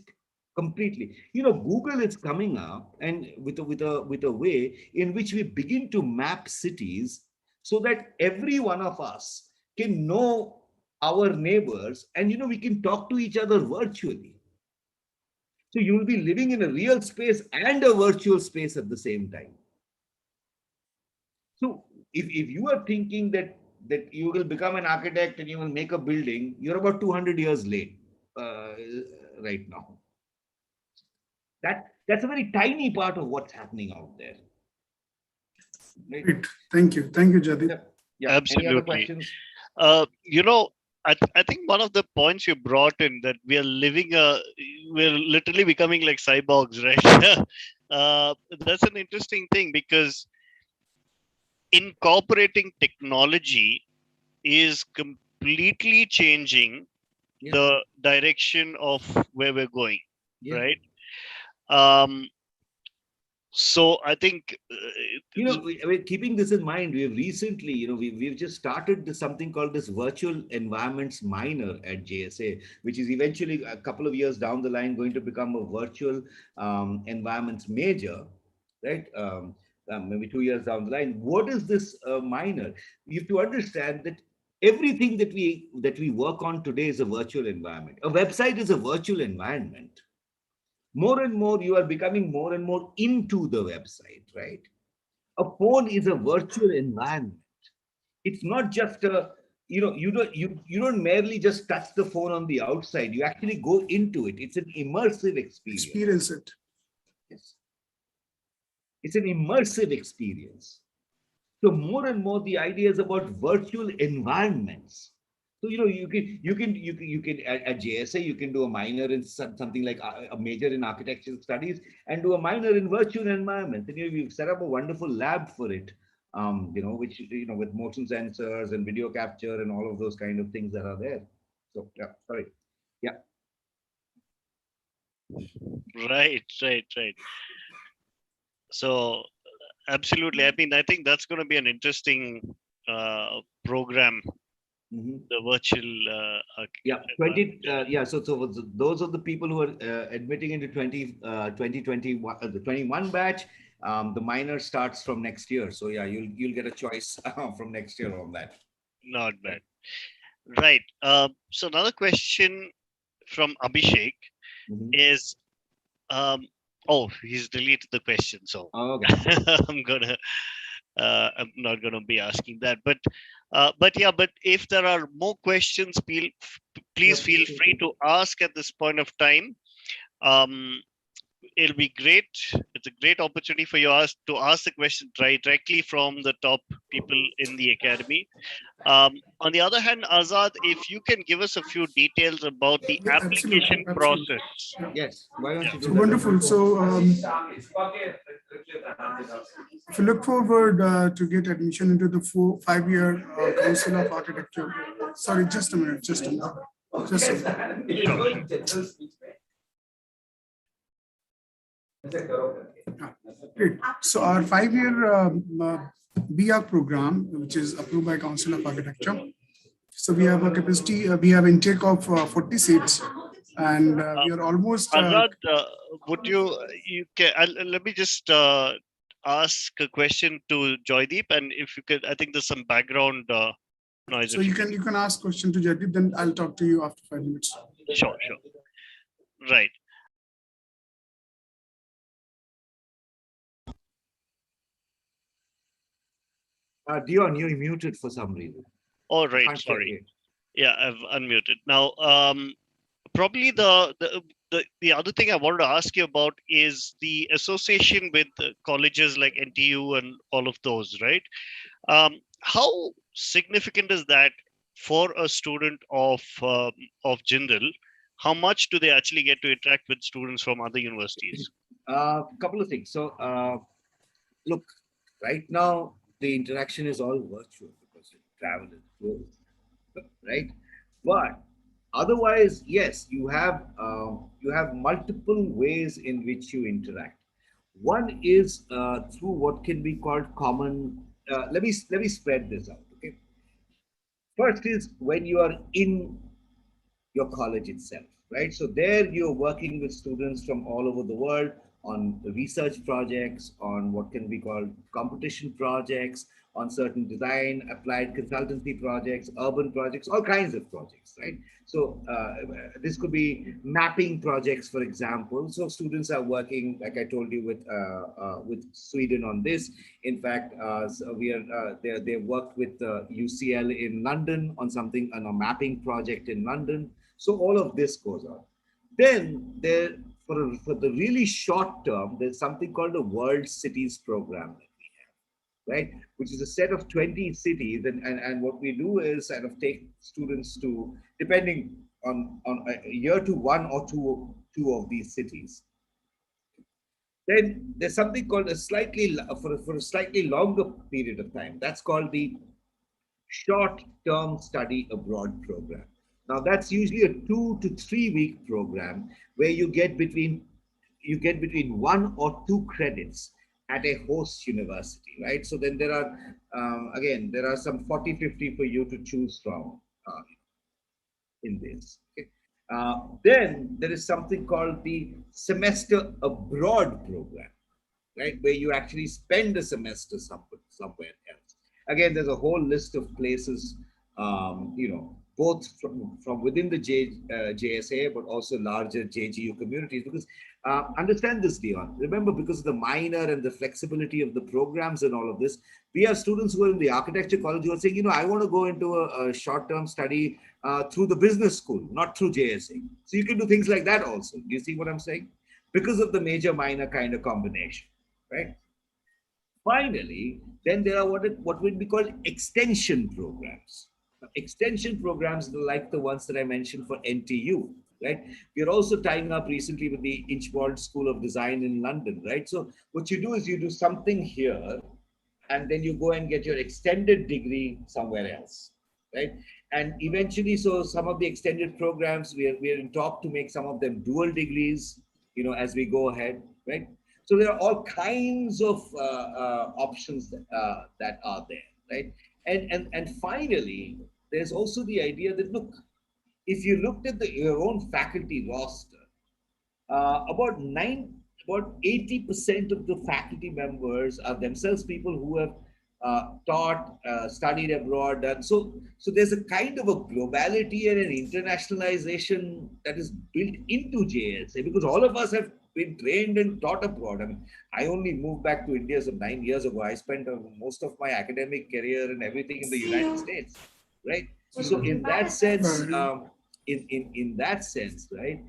completely, Google is coming up and with a way in which we begin to map cities so that every one of us can know our neighbors and we can talk to each other virtually. So you will be living in a real space and a virtual space at the same time. So if you are thinking that you will become an architect and you will make a building, you're about 200 years late right now. That's a very tiny part of what's happening out there. Right? Great. Thank you, Jadip. Yeah. Absolutely. Any other questions? I think one of the points you brought in that we're literally becoming like cyborgs, right? That's an interesting thing because incorporating technology is completely changing the direction of where we're going, right? So I think keeping this in mind, we have recently, we've just started something called this virtual environments minor at JSAA, which is eventually a couple of years down the line going to become a virtual environments major, right? Maybe 2 years down the line. What is this minor? You have to understand that everything that we work on today is a virtual environment. A website is a virtual environment. More and more, you are becoming more and more into the website, right? A phone is a virtual environment. It's not just you don't merely just touch the phone on the outside. You actually go into it. It's an immersive experience. Experience it. Yes. It's an immersive experience. So more and more, the idea is about virtual environments. So you can at JSA you can do a minor in something like a major in architectural studies and do a minor in virtual environment. And we've set up a wonderful lab for it, which with motion sensors and video capture and all of those kind of things that are there. So yeah, sorry, yeah. Right, right, right. So absolutely. I mean, I think that's going to be an interesting program, Mhm. the virtual. Yeah, 20. Yeah, so those are the people who are admitting into 2021, the 21 batch. The minor starts from next year. So yeah, you'll get a choice from next year on that. Not bad. Right. So another question from Abhishek Mhm. is, um, oh, he's deleted the question, so Oh, okay. I'm gonna, I'm not gonna be asking that. But yeah, but if there are more questions, please Yeah, feel free to ask at this point of time. Um, it'll be great. It's a great opportunity for you to ask the question directly from the top people in the academy. On the other hand, Azad, if you can give us a few details about the Yeah, absolutely, application absolutely. process. Yeah. yes. Why don't Yeah. you So do that? wonderful. So if you look forward to get admission into the 5-year Council of Architecture. Sorry, just a minute, just a minute. Just a minute. Sure. Great. So our 5-year BR program, which is approved by Council of Architecture. So we have a capacity, we have intake of 40 seats, and we are almost. Azad, would you can, let me just ask a question to Joydeep, and if you could, I think there's some background noise. So If you you can ask question to Jagdeep, then I'll talk to you after 5 minutes. sure, sure. Right. Dion, you're muted for some reason. All right. Can't hear Sorry. you. Yeah, I've unmuted. Now, probably the other thing I wanted to ask you about is the association with colleges like NTU and all of those, right? How significant is that for a student of Jindal? How much do they actually get to interact with students from other universities? Couple of things. So, look, right now the interaction is all virtual because travel is closed, right? But otherwise, yes, you have multiple ways in which you interact. One is through what can be called common. Let me spread this out. Okay, first is when you are in your college itself, right? So there you're working with students from all over the world on research projects, on what can be called competition projects, on certain design, applied consultancy projects, urban projects, all kinds of projects, right? So this could be mapping projects, for example. So students are working, like I told you, with Sweden on this. In fact, so we are they worked with UCL in London on something on a mapping project in London. So all of this goes on. Then there, for the really short term, there's something called the World Cities Program that we have, right? Which is a set of 20 cities. And what we do is kind of take students to, depending on a year to one or two of these cities. Then there's something called for a slightly longer period of time. That's called the short-term study abroad program. Now that's usually a 2 to 3 week program where you get between 1 or 2 credits at a host university, right? So then there are again there are some 40-50 for you to choose from in this. Okay? Then there is something called the semester abroad program, right? Where you actually spend a semester somewhere else. Again, there's a whole list of places, both from within the JSAA, but also larger JGU communities. Because understand this, Dion. Remember, because of the minor and the flexibility of the programs and all of this, we have students who are in the architecture college who are saying, I want to go into a short-term study through the business school, not through JSA. So you can do things like that also. Do you see what I'm saying? Because of the major minor kind of combination, right? Finally, then there are what would be called extension programs. Extension programs like the ones that I mentioned for NTU, right? We are also tying up recently with the Inchbald School of Design in London, right? So what you do is you do something here, and then you go and get your extended degree somewhere else, right? And eventually, so some of the extended programs, we are in talk to make some of them dual degrees, as we go ahead, right? So there are all kinds of options that are there, right? And finally, there's also the idea that, look, if you looked at your own faculty roster, about 80% of the faculty members are themselves people who have taught, studied abroad, and so there's a kind of a globality and an internationalization that is built into JSA, because all of us have been trained and taught abroad. I mean, I only moved back to India some 9 years ago. I spent most of my academic career and everything in the United States, right? So in that sense, in that sense, right,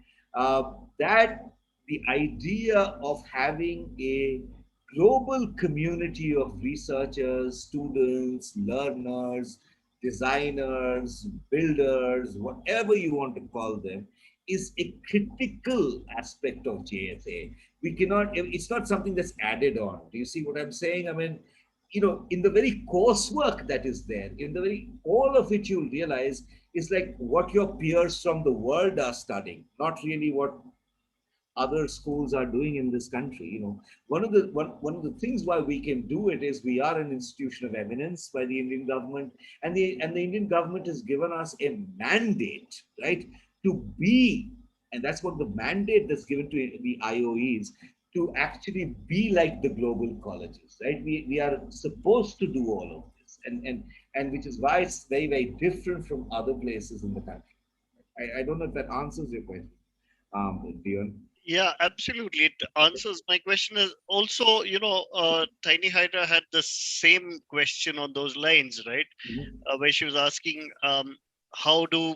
that the idea of having a global community of researchers, students, learners, designers, builders, whatever you want to call them, is a critical aspect of JSA. We cannot, it's not something that's added on. Do you see what I'm saying? I mean, in the very coursework that is there, in the very, all of it, you'll realize is like what your peers from the world are studying, not really what other schools are doing in this country. One of the things why we can do it is we are an institution of eminence by the Indian government, and the Indian government has given us a mandate, right, to be, and that's what the mandate that's given to the IOEs, to actually be like the global colleges, right? We are supposed to do all of this, and which is why it's very, very different from other places in the country. I don't know if that answers your question, Dion. Yeah, absolutely. It answers my question. Is also, Tiny Hydra had the same question on those lines, right? Where she was asking, how do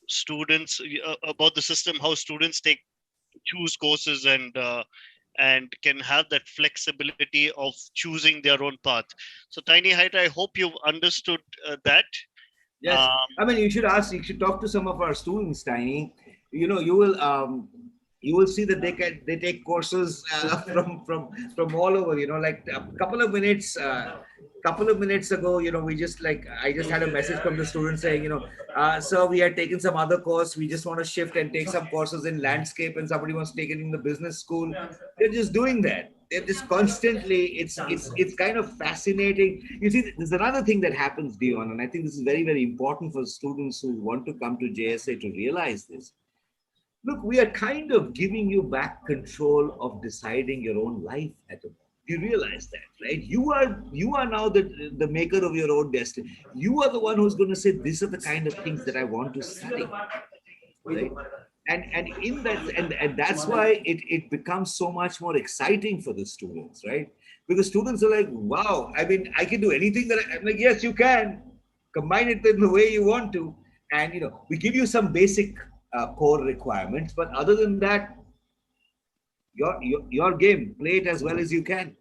students about the system, how students choose courses and can have that flexibility of choosing their own path. So, Tiny Hydra, I hope you've understood that. Yes, I mean, you should talk to some of our students, Tiny. You will see that they take courses from all over. Like a couple of minutes ago, I just had a message from the student saying, sir, we had taken some other course. We just want to shift and take some courses in landscape, and somebody wants to take it in the business school. They're just doing that. They're just constantly. It's kind of fascinating. You see, there's another thing that happens, Dion, and I think this is very, very important for students who want to come to JSA to realize this. Look, we are kind of giving you back control of deciding your own life at the moment. You realize that, right? You are now the maker of your own destiny. You are the one who's going to say, these are the kind of things that I want to study, right? And in that, and that's why it becomes so much more exciting for the students, right? Because students are like, wow, I mean, I can do anything that I'm like, yes, you can. Combine it in the way you want to. And, we give you some basic core requirements, but other than that, your game, play it as well as you can,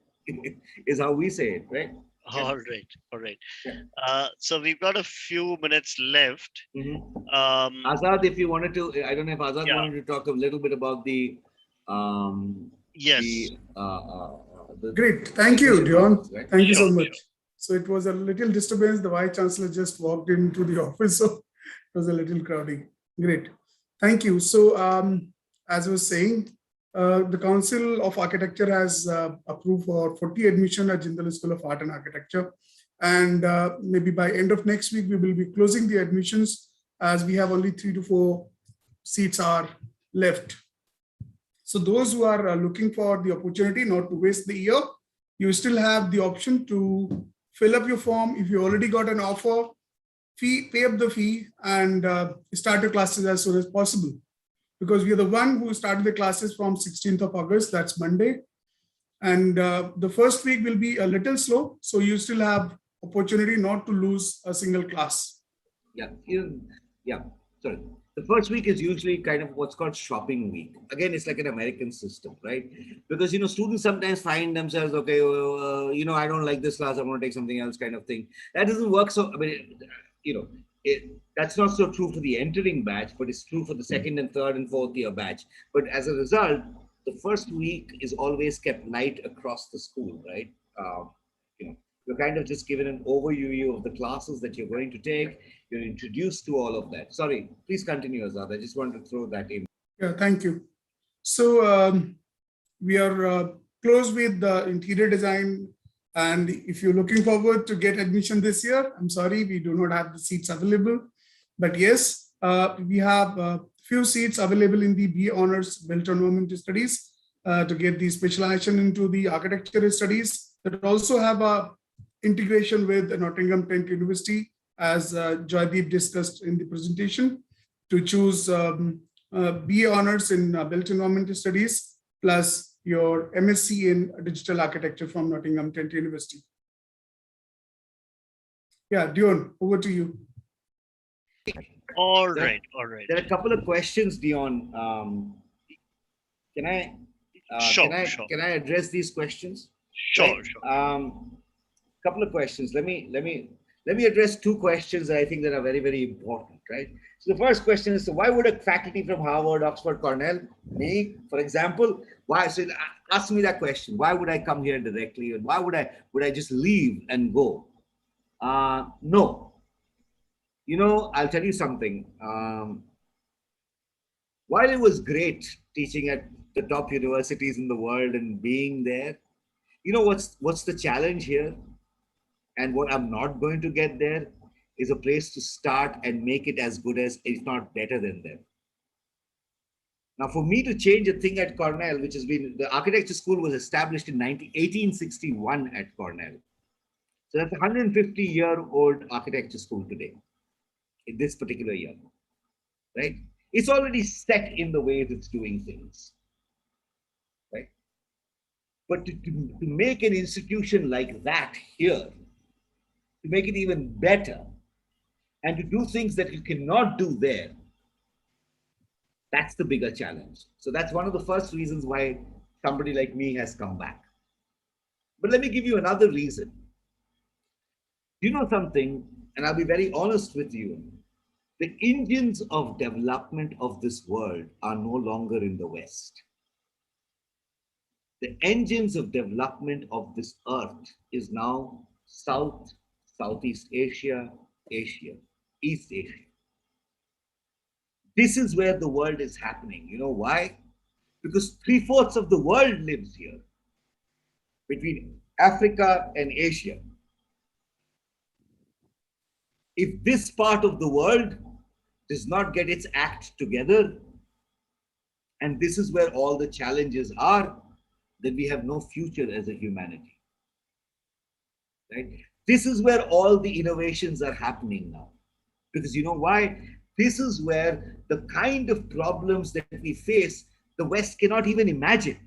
is how we say it, right? All right. So we've got a few minutes left. Azad, if you wanted to, I don't know if Azad wanted to talk a little bit about the yes. Great, thank you, Dion. Right? Thank you so much. So it was a little disturbance. The Vice Chancellor just walked into the office, so it was a little crowding. Great. Thank you. So as I was saying, the Council of Architecture has approved for 40 admission at Jindal School of Art and Architecture. And maybe by end of next week, we will be closing the admissions as we have only 3 to 4 seats are left. So those who are looking for the opportunity not to waste the year, you still have the option to fill up your form. If you already got an offer, pay up the fee and start your classes as soon as possible. Because we are the one who started the classes from 16th of August, that's Monday. And the first week will be a little slow. So you still have opportunity not to lose a single class. Sorry. The first week is usually kind of what's called shopping week. Again, it's like an American system, right? Because, students sometimes find themselves, okay, I don't like this class, I want to take something else kind of thing. That doesn't work. So, I mean, that's not so true for the entering batch, but it's true for the second and third and fourth year batch. But as a result, the first week is always kept light across the school, right? You're kind of just given an overview of the classes that you're going to take. You're introduced to all of that. Sorry, please continue, Azad. I just wanted to throw that in. Yeah, thank you. So we are close with the interior design. And if you're looking forward to get admission this year, I'm sorry, we do not have the seats available. But yes, we have a few seats available in the BA Honors Built Environment Studies to get the specialization into the architecture studies that also have a integration with Nottingham Trent University, as Joydeep discussed in the presentation, to choose BA Honors in Built Environment Studies plus your MSc in Digital Architecture from Nottingham Trent University. Yeah, Dion, over to you. All right. There are a couple of questions, Dion. Can I address these questions? Sure. Couple of questions. Let me address two questions that I think that are very, very important, right? So the first question is, so why would a faculty from Harvard, Oxford, Cornell, me, for example, why? So ask me that question. Why would I come here directly, and why would I just leave and go? No. You know, I'll tell you something. While it was great teaching at the top universities in the world and being there, you know what's the challenge here? And what I'm not going to get there is a place to start and make it as good as, if not better than them. Now, for me to change a thing at Cornell, which has been, the architecture school was established in 1861 at Cornell. So that's a 150-year-old architecture school today, in this particular year, right? It's already set in the ways it's doing things, right? But to make an institution like that here, to make it even better, and to do things that you cannot do there, that's the bigger challenge. So that's one of the first reasons why somebody like me has come back. But let me give you another reason. You know something, and I'll be very honest with you, the engines of development of this world are no longer in the West. The engines of development of this earth is now South, Southeast Asia, Asia, East Asia. This is where the world is happening. You know why? Because 3/4 of the world lives here, between Africa and Asia. If this part of the world does not get its act together, and this is where all the challenges are, then we have no future as a humanity, right? This is where all the innovations are happening now. Because you know why? This is where the kind of problems that we face, the West cannot even imagine.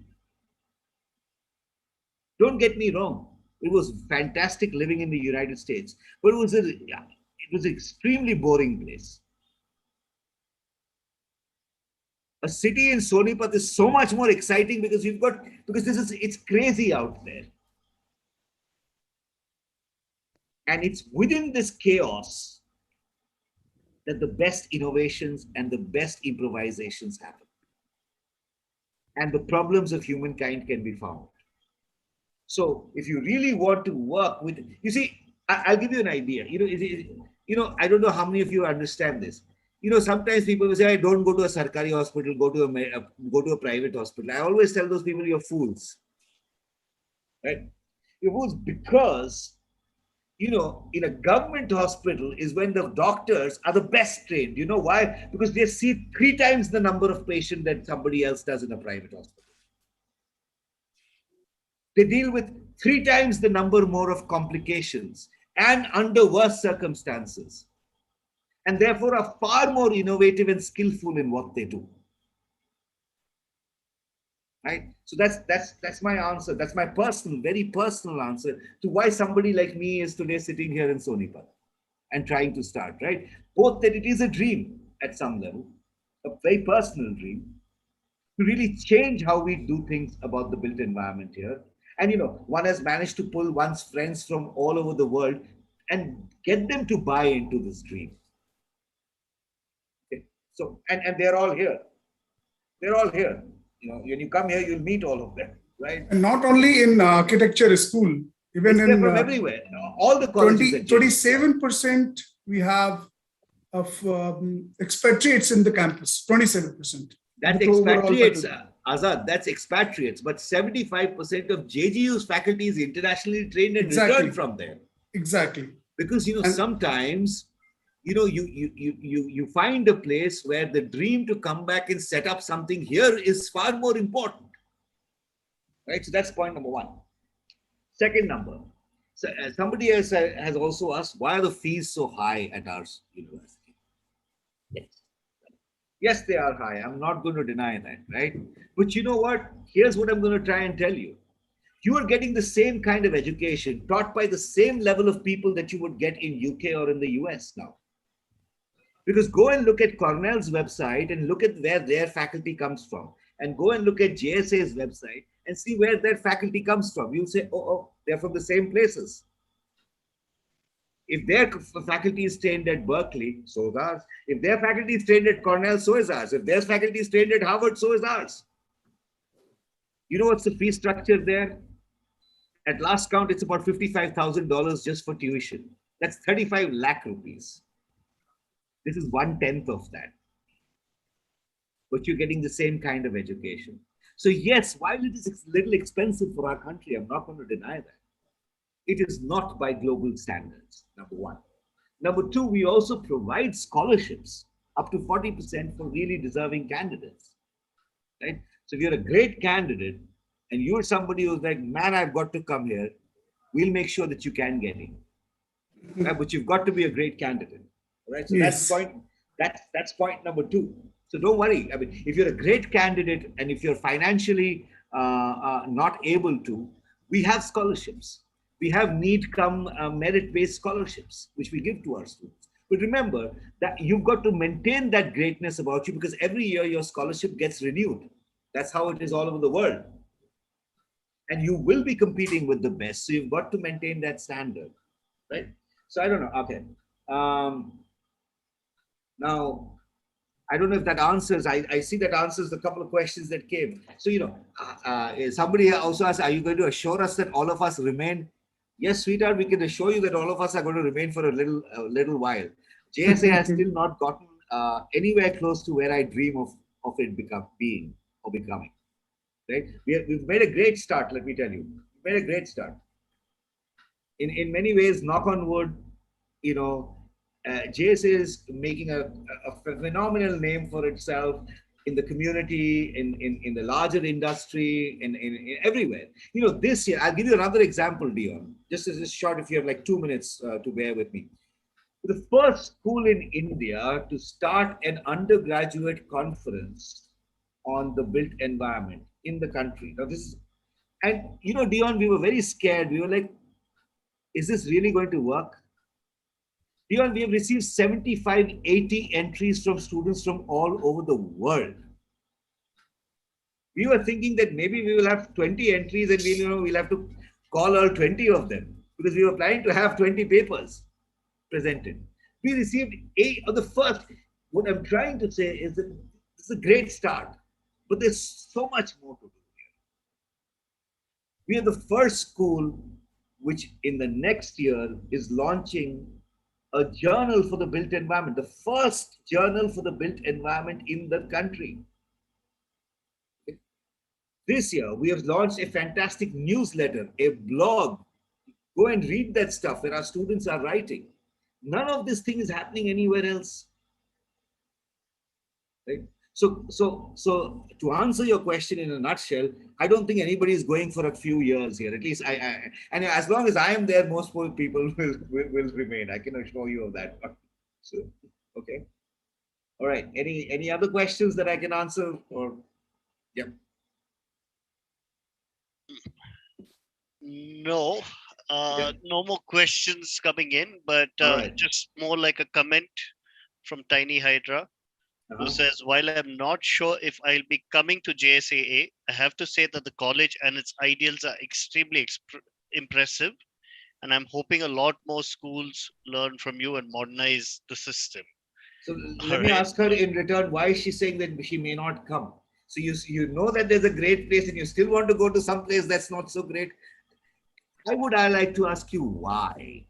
Don't get me wrong. It was fantastic living in the United States, but it was an extremely boring place. A city in Sonepat is so much more exciting because it's crazy out there. And it's within this chaos that the best innovations and the best improvisations happen. And the problems of humankind can be found. So if you really want to work with, you see, I'll give you an idea. I don't know how many of you understand this. You know, sometimes people will say, I don't go to a Sarkari hospital, go to a private hospital. I always tell those people, you're fools, right? You're fools because, you know, in a government hospital is when the doctors are the best trained. You know why? Because they see 3 times the number of patients that somebody else does in a private hospital. They deal with 3 times the number more of complications and under worse circumstances, and therefore are far more innovative and skillful in what they do. Right? So that's my answer. That's my very personal answer to why somebody like me is today sitting here in Sonepat and trying to start, right? Both that it is a dream at some level, a very personal dream, to really change how we do things about the built environment here. And you know, one has managed to pull one's friends from all over the world and get them to buy into this dream. Okay. So, and they're all here. They're all here. You know, when you come here, you'll meet all of them, right? And not only in architecture school, even in from everywhere. All the colleges. 27% we have of expatriates in the campus. 27%. That expatriates are. Azad, that's expatriates, but 75% of JGU's faculty is internationally trained and Exactly. returned from there. Exactly. Because, you know, sometimes, you know, you find a place where the dream to come back and set up something here is far more important. Right? So that's point number one. Second number. So, somebody else has also asked, why are the fees so high at our university? Yes. Yes, they are high. I'm not going to deny that, right? But you know what? Here's what I'm going to try and tell you. You are getting the same kind of education taught by the same level of people that you would get in UK or in the US now. Because go and look at Cornell's website and look at where their faculty comes from. And go and look at JSA's website and see where their faculty comes from. You'll say, oh, they're from the same places. If their faculty is trained at Berkeley, so is ours. If their faculty is trained at Cornell, so is ours. If their faculty is trained at Harvard, so is ours. You know what's the fee structure there? At last count, it's about $55,000 just for tuition. That's 35 lakh rupees. This is 1/10 of that. But you're getting the same kind of education. So yes, while it is a little expensive for our country, I'm not going to deny that. It is not by global standards, number one. Number two, we also provide scholarships up to 40% for really deserving candidates, right? So if you're a great candidate and you're somebody who's like, man, I've got to come here, we'll make sure that you can get in. Right? But you've got to be a great candidate, right? So Yes. that's point number two. So don't worry. I mean, if you're a great candidate and if you're financially not able to, we have scholarships. We have merit-based scholarships, which we give to our students. But remember that you've got to maintain that greatness about you because every year your scholarship gets renewed. That's how it is all over the world. And you will be competing with the best. So you've got to maintain that standard, right? So I don't know. Okay. Now, I don't know if that answers. I see that answers the couple of questions that came. So, you know, somebody also asked, are you going to assure us that all of us remain? Yes, sweetheart, we can assure you that all of us are going to remain for a little while. JSA has still not gotten anywhere close to where I dream of it becoming. Right? We've made a great start, let me tell you. We've made a great start. In many ways, knock on wood, you know, JSA is making a phenomenal name for itself in the community, in the larger industry, in everywhere. You know, this year, I'll give you another example, Dion, just as short, if you have like 2 minutes to bear with me. The first school in India to start an undergraduate conference on the built environment in the country. Now this is, and you know, Dion, we were very scared. We were like, is this really going to work? Dion, we have received 75, 80 entries from students from all over the world. We were thinking that maybe we will have 20 entries and we'll have to call all 20 of them because we were planning to have 20 papers presented. We received 8 of the first. What I'm trying to say is that this is a great start, but there's so much more to do here. We are the first school which in the next year is launching a journal for the built environment, the first journal for the built environment in the country. This year, we have launched a fantastic newsletter, a blog. Go and read that stuff where our students are writing. None of this thing is happening anywhere else. Right? So to answer your question in a nutshell, I don't think anybody is going for a few years here. At least and as long as I am there, most people will remain. I can assure you of that. So, okay. All right. Any other questions that I can answer? Or yeah. No, no more questions coming in, but right. just more like a comment from Tiny Hydra, who says, while I'm not sure if I'll be coming to JSAA, I have to say that the college and its ideals are extremely impressive, and I'm hoping a lot more schools learn from you and modernize the system. So let me ask her in return, why is she saying that she may not come? So you know that there's a great place and you still want to go to some place that's not so great. I like to ask you why.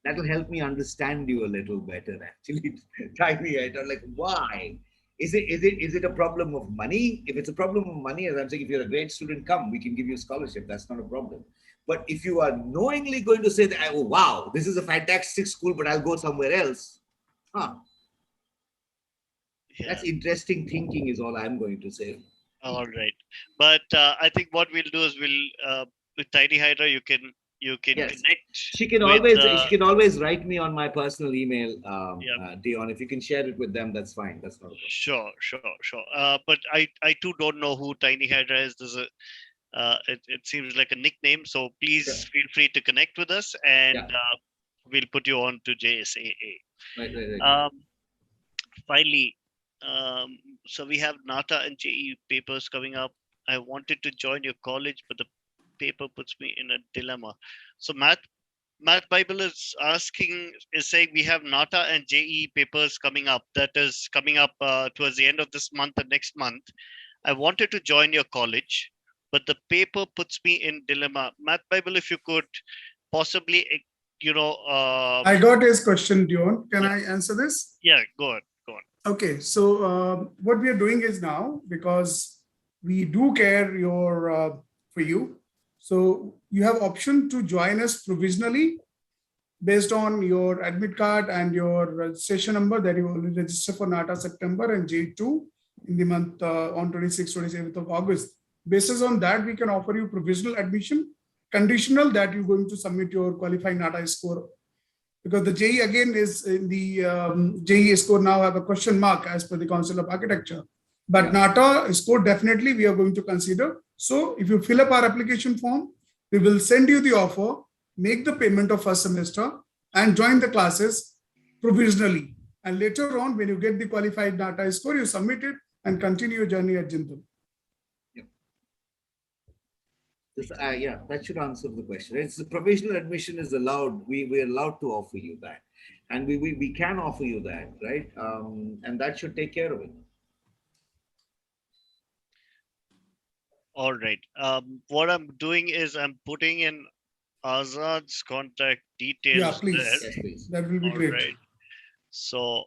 That'll help me understand you a little better, actually. Tiny, like why? Is it a problem of money? If it's a problem of money, as I'm saying, if you're a great student, come, we can give you a scholarship. That's not a problem. But if you are knowingly going to say that, oh, wow, this is a fantastic school, but I'll go somewhere else. Huh. Yeah. That's interesting thinking is all I'm going to say. All right. But I think what we'll do is with Tiny Hydra, you can Yes. connect. She can always write me on my personal email, Dion. If you can share it with them, that's fine. That's not a problem. Sure. But I too don't know who Tiny Hydra is. There's a it seems like a nickname. So please feel free to connect with us, and we'll put you on to JSAA. Right. Finally, so we have NATA and JE papers coming up. I wanted to join your college, but the paper puts me in a dilemma. So Math Bible is saying we have NATA and JE papers coming up. That is coming up towards the end of this month and next month. I wanted to join your college, but the paper puts me in dilemma. Math Bible, if you could possibly, I got his question, Dion. Can I answer this? Yeah, go on. Okay, so what we are doing is now, because we do care for you, so you have option to join us provisionally based on your admit card and your registration number that you already register for NATA September and J2 in the month on 26th, 27th of August. Based on that, we can offer you provisional admission, conditional that you're going to submit your qualifying NATA score. Because the JE again is in the JE score now have a question mark as per the Council of Architecture. But NATA score definitely we are going to consider. So if you fill up our application form, we will send you the offer, make the payment of first semester and join the classes provisionally. And later on, when you get the qualified NATA score, you submit it and continue your journey at Jindal. That should answer the question. It's the provisional admission is allowed. We're allowed to offer you that, and we can offer you that, right? And that should take care of it. All right. What I'm doing is I'm putting in Azad's contact details. Yeah, please. Yes, please. That will be great. Right. So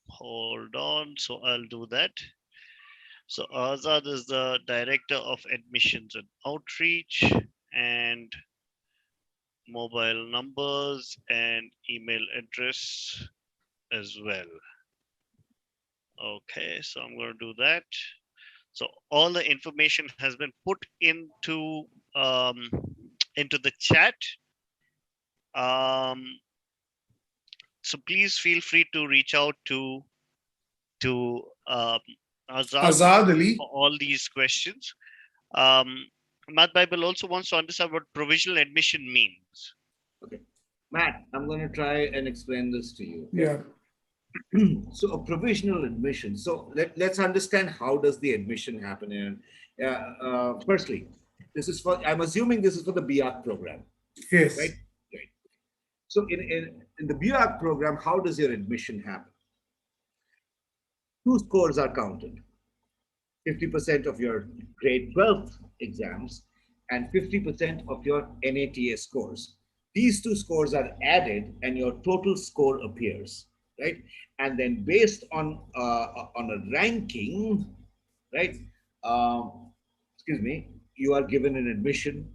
hold on. So I'll do that. So Azad is the Director of Admissions and Outreach, and mobile numbers and email address as well. Okay, so I'm going to do that. So all the information has been put into the chat. So please feel free to reach out to Azad Ali for all these questions. Math Bible also wants to understand what provisional admission means. Okay, Matt, I'm going to try and explain this to you. Yeah. So a provisional admission. So let's understand how does the admission happen. And firstly, this is for, I'm assuming this is for the BARC program. Yes. Right. So in the BARC program, how does your admission happen? 2 scores are counted. 50% of your grade 12 exams and 50% of your NATA scores. These 2 scores are added and your total score appears, right? And then based on a ranking, right? You are given an admission,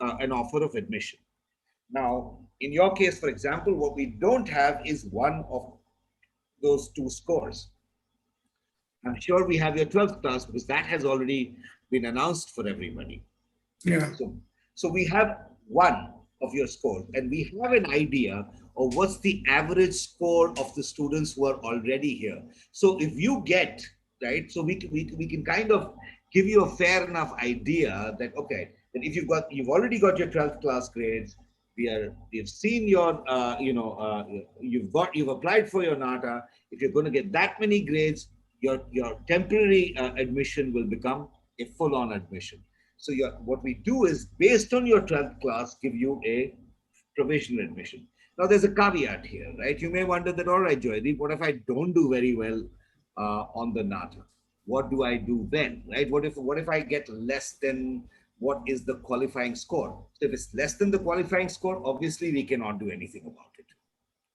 an offer of admission. Now, in your case, for example, what we don't have is one of those 2 scores. I'm sure we have your 12th class because that has already been announced for everybody. Yeah. So we have one of your scores, and we have an idea of what's the average score of the students who are already here. So if you get, right, so we can kind of give you a fair enough idea that, okay, that if you've already got your 12th class grades, we've seen your, you've applied for your NATA. If you're going to get that many grades, your temporary admission will become a full-on admission. So what we do is, based on your 12th class, give you a provisional admission. Now, there's a caveat here, right? You may wonder that, all right, Joydeep, what if I don't do very well on the NATA? What do I do then, right? What if I get less than what is the qualifying score? So if it's less than the qualifying score, obviously we cannot do anything about it,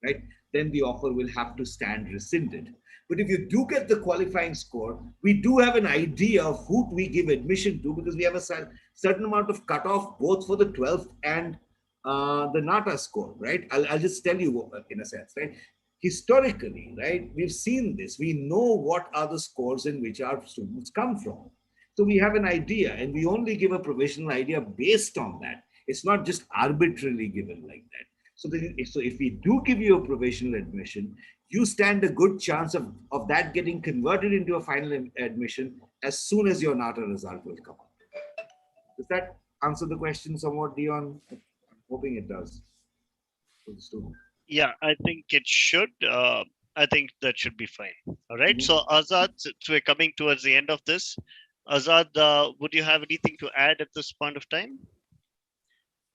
right? Then the offer will have to stand rescinded. But if you do get the qualifying score, we do have an idea of who we give admission to, because we have a certain amount of cutoff both for the 12th and the NATA score, right? I'll just tell you in a sense, right? Historically, right, we've seen this. We know what are the scores in which our students come from. So we have an idea, and we only give a provisional idea based on that. It's not just arbitrarily given like that. So if we do give you a provisional admission, you stand a good chance of that getting converted into a final admission as soon as your NATA result will come out. Does that answer the question somewhat, Dion? I'm hoping it does for the student. Yeah, I think it should. I think that should be fine. All right. So Azad, so we're coming towards the end of this. Azad, would you have anything to add at this point of time?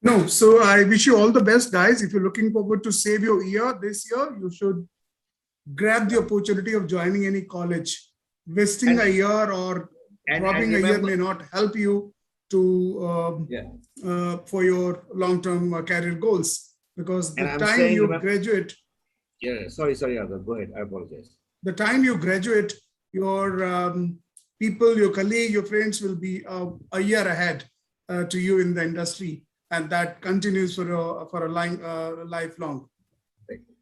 No, so I wish you all the best, guys. If you're looking forward to save your year this year, you should grab the opportunity of joining any college. Wasting a year or dropping a year may not help you to for your long-term career goals, because the time you graduate. Yeah, sorry, Azad, go ahead. I apologize. The time you graduate, your people, your colleague, your friends will be a year ahead to you in the industry, and that continues for a lifelong.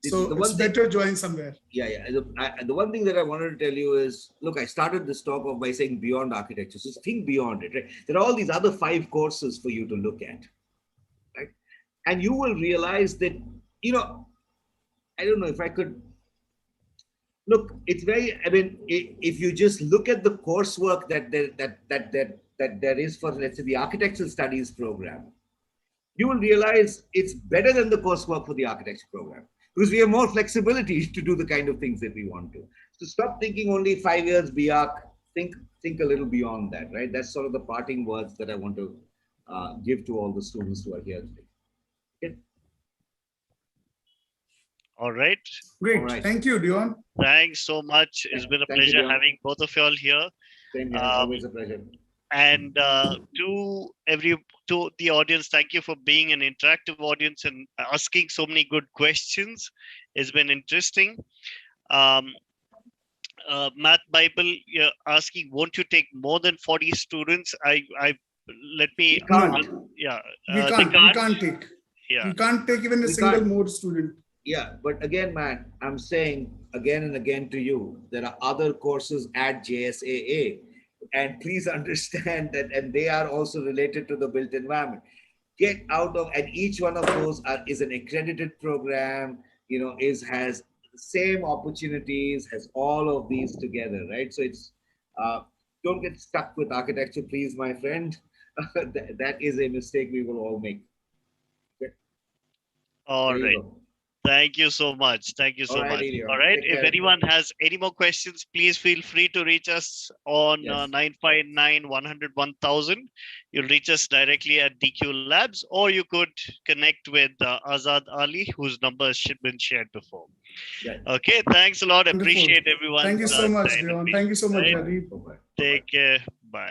So it's better join somewhere. Yeah. The one thing that I wanted to tell you is, look, I started this talk off by saying beyond architecture. So think beyond it, right? There are all these other 5 courses for you to look at, right? And you will realize that, I don't know if I could, look, it's very, I mean, if you just look at the coursework that there is for, let's say, the architectural studies program, you will realize it's better than the coursework for the architecture program, because we have more flexibility to do the kind of things that we want to. So stop thinking only 5 years BArch, think a little beyond that, right? That's sort of the parting words that I want to give to all the students who are here today. Okay. All right. Great. All right. Thank you, Dion. Thanks so much. It's been a pleasure having both of you all here. Same here. Always a pleasure. And to the audience, thank you for being an interactive audience and asking so many good questions. It's been interesting. Math Bible, you're asking, won't you take more than 40 students? Let me. We can't take. Yeah. We can't take even a single more student. Yeah, but again, Matt, I'm saying again and again to you, there are other courses at JSAA. And please understand that, and they are also related to the built environment. Get out of, and each one of those is an accredited program, has the same opportunities, has all of these together, right? So it's, don't get stuck with architecture, please, my friend. That is a mistake we will all make. Okay? All right. Thank you so much. Thank you so much. All right. If anyone has any more questions, please feel free to reach us on 959-100-1000. You'll reach us directly at DQ Labs, or you could connect with Azad Ali, whose number has been shared before. Right. Okay. Thanks a lot. Appreciate everyone. Thank you so much, Leon. Thank you so much, Jari. Take care. Bye.